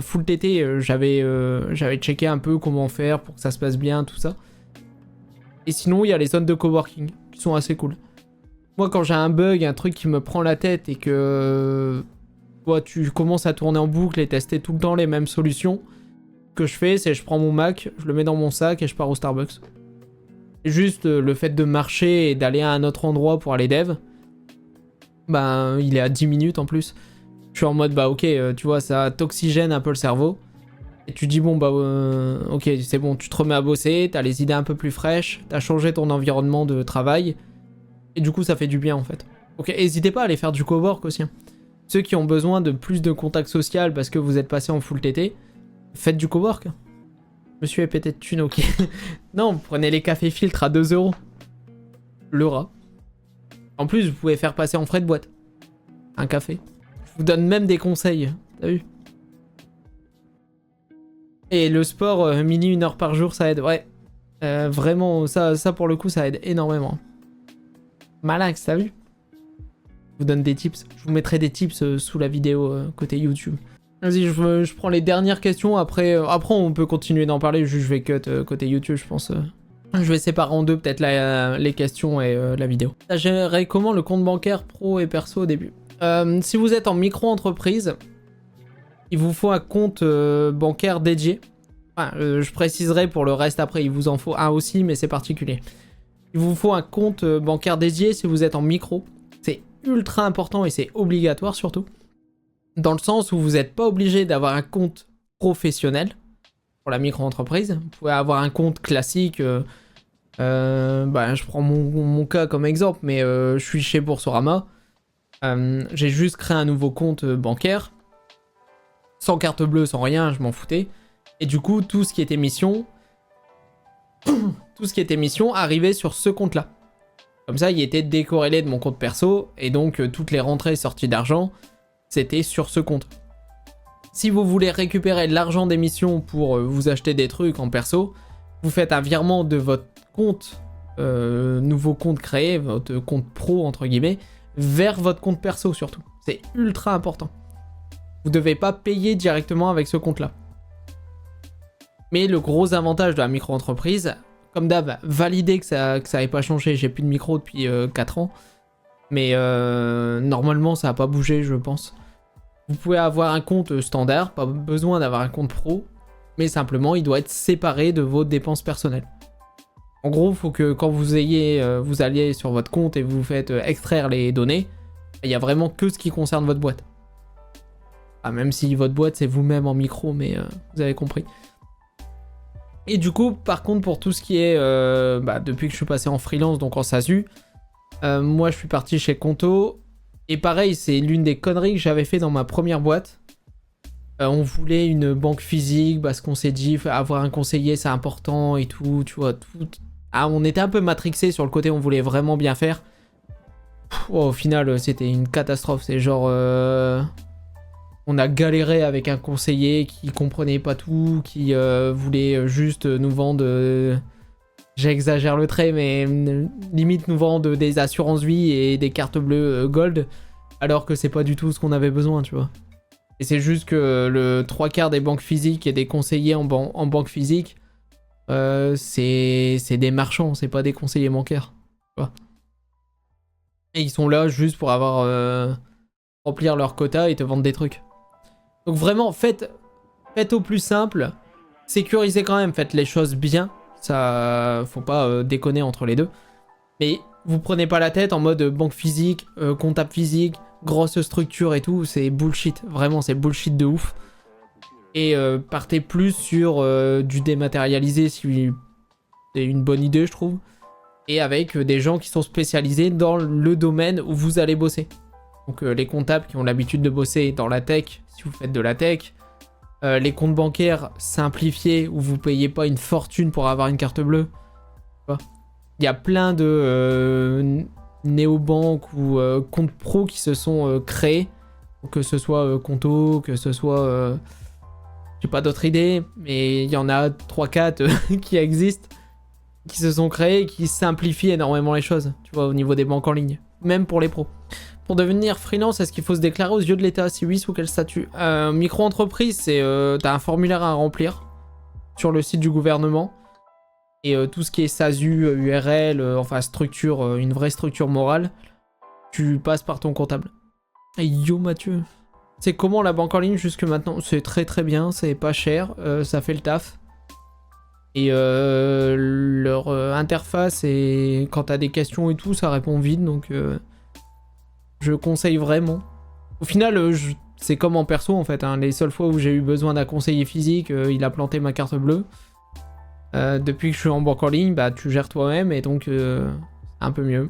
Full TT, j'avais checké un peu comment faire pour que ça se passe bien, tout ça. Et sinon, il y a les zones de coworking qui sont assez cool. Moi, quand j'ai un bug, un truc qui me prend la tête et que toi, tu commences à tourner en boucle et tester tout le temps les mêmes solutions, ce que je fais, c'est je prends mon Mac, je le mets dans mon sac et je pars au Starbucks. Juste le fait de marcher et d'aller à un autre endroit pour aller dev, ben, il est à 10 minutes en plus. Je suis en mode, bah ok, tu vois, ça t'oxygène un peu le cerveau. Et tu dis, bon, bah ok, c'est bon, tu te remets à bosser, t'as les idées un peu plus fraîches, t'as changé ton environnement de travail. Et du coup, ça fait du bien en fait. Ok, n'hésitez pas à aller faire du cowork aussi. Hein. Ceux qui ont besoin de plus de contact social parce que vous êtes passé en full TT, faites du cowork. Monsieur est pété de thunes, ok. Non, prenez les cafés filtres à 2 €. Le rat. En plus, vous pouvez faire passer en frais de boîte. Un café. Je vous donne même des conseils. T'as vu? Et le sport, mini 1 heure par jour, ça aide. Ouais. Vraiment, ça pour le coup, ça aide énormément. Malax, t'as vu? Je vous donne des tips. Je vous mettrai des tips sous la vidéo côté YouTube. Vas-y, je prends les dernières questions. Après, on peut continuer d'en parler. Juste, je vais cut côté YouTube, je pense. Je vais séparer en deux peut-être les questions et la vidéo. Ça gérerait comment le compte bancaire pro et perso au début? Si vous êtes en micro-entreprise, il vous faut un compte bancaire dédié. Enfin, je préciserai pour le reste après, il vous en faut un aussi, mais c'est particulier. Il vous faut un compte bancaire dédié si vous êtes en micro. C'est ultra important et c'est obligatoire surtout. Dans le sens où vous n'êtes pas obligé d'avoir un compte professionnel pour la micro-entreprise. Vous pouvez avoir un compte classique. Je prends mon cas comme exemple, mais je suis chez Boursorama. J'ai juste créé un nouveau compte bancaire. Sans carte bleue, sans rien, je m'en foutais. Et du coup, tout ce qui était mission arrivait sur ce compte-là. Comme ça, il était décorrélé de mon compte perso. Et donc, toutes les rentrées et sorties d'argent, c'était sur ce compte. Si vous voulez récupérer de l'argent des missions pour vous acheter des trucs en perso, vous faites un virement de votre compte, nouveau compte créé, votre compte pro entre guillemets, vers votre compte perso surtout. C'est ultra important. Vous ne devez pas payer directement avec ce compte-là. Mais le gros avantage de la micro-entreprise, comme d'hab, valider que ça n'avait pas changé. J'ai plus de micro depuis 4 ans. Mais normalement, ça n'a pas bougé, je pense. Vous pouvez avoir un compte standard, pas besoin d'avoir un compte pro. Mais simplement, il doit être séparé de vos dépenses personnelles. En gros, il faut que quand vous alliez sur votre compte et vous faites extraire les données, il n'y a vraiment que ce qui concerne votre boîte. Ah, même si votre boîte, c'est vous-même en micro, mais vous avez compris. Et du coup, par contre, pour tout ce qui est... depuis que je suis passé en freelance, donc en SASU, moi, je suis parti chez Conto. Et pareil, c'est l'une des conneries que j'avais fait dans ma première boîte. On voulait une banque physique parce qu'on s'est dit avoir un conseiller, c'est important et tout, tu vois. Tout. Ah, on était un peu matrixé sur le côté, on voulait vraiment bien faire. Au final, c'était une catastrophe. C'est genre... on a galéré avec un conseiller qui comprenait pas tout, qui voulait juste nous vendre... J'exagère le trait, mais limite nous vendre des assurances vie et des cartes bleues gold, alors que c'est pas du tout ce qu'on avait besoin, tu vois. Et c'est juste que le 3/4 des banques physiques et des conseillers en banque physique, c'est des marchands, c'est pas des conseillers bancaires. Tu vois. Et ils sont là juste pour remplir leur quota et te vendre des trucs. Donc vraiment, faites au plus simple, sécurisez quand même, faites les choses bien. Ça, faut pas déconner entre les deux. Mais vous prenez pas la tête en mode banque physique, comptable physique, grosse structure et tout, c'est bullshit. Vraiment, c'est bullshit de ouf. Et partez plus sur du dématérialisé si c'est une bonne idée, je trouve. et avec des gens qui sont spécialisés dans le domaine où vous allez bosser. Donc les comptables qui ont l'habitude de bosser dans la tech, si vous faites de la tech, les comptes bancaires simplifiés où vous payez pas une fortune pour avoir une carte bleue. Il y a plein de néobanques ou comptes pro qui se sont créés, que ce soit Conto, que ce soit... j'ai pas d'autres idées, mais il y en a 3-4 qui existent, qui se sont créés et qui simplifient énormément les choses, tu vois, au niveau des banques en ligne, même pour les pros. Pour devenir freelance, est-ce qu'il faut se déclarer aux yeux de l'État? Si oui, sous quel statut? Micro-entreprise, c'est t'as un formulaire à remplir sur le site du gouvernement. Et tout ce qui est SASU, URL, enfin structure, une vraie structure morale, tu passes par ton comptable. Et yo Mathieu, c'est comment la banque en ligne jusque maintenant? C'est très très bien, c'est pas cher, ça fait le taf. Et leur interface, et quand t'as des questions et tout, ça répond vite, donc je conseille vraiment. Au final, c'est comme en perso en fait, hein. Les seules fois où j'ai eu besoin d'un conseiller physique, il a planté ma carte bleue. Depuis que je suis en banque en ligne, bah tu gères toi-même et donc un peu mieux.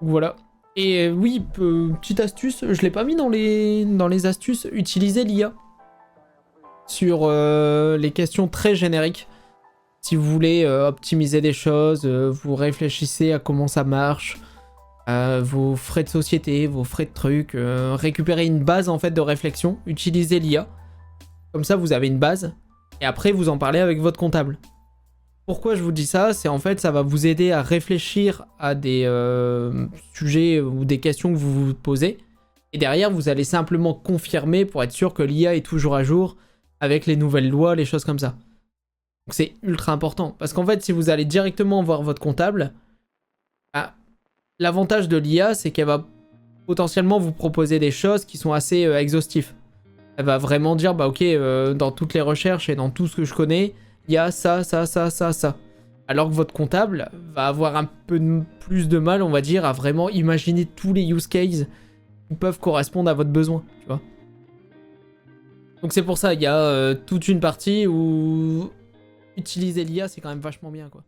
Voilà. Et oui, petite astuce, je l'ai pas mis dans les astuces, utilisez l'IA sur les questions très génériques. Si vous voulez optimiser des choses, vous réfléchissez à comment ça marche, vos frais de société, vos frais de trucs, récupérez une base en fait de réflexion, utilisez l'IA. Comme ça, vous avez une base, et après, vous en parlez avec votre comptable. Pourquoi je vous dis ça? C'est en fait, ça va vous aider à réfléchir à des sujets ou des questions que vous vous posez, et derrière, vous allez simplement confirmer pour être sûr que l'IA est toujours à jour avec les nouvelles lois, les choses comme ça. Donc c'est ultra important, parce qu'en fait, si vous allez directement voir votre comptable, l'avantage de l'IA, c'est qu'elle va potentiellement vous proposer des choses qui sont assez exhaustives. Elle va vraiment dire, bah ok, dans toutes les recherches et dans tout ce que je connais, il y a ça, ça, ça, ça, ça. Alors que votre comptable va avoir un peu plus de mal, on va dire, à vraiment imaginer tous les use cases qui peuvent correspondre à votre besoin, tu vois. Donc c'est pour ça, il y a toute une partie où utiliser l'IA, c'est quand même vachement bien, quoi.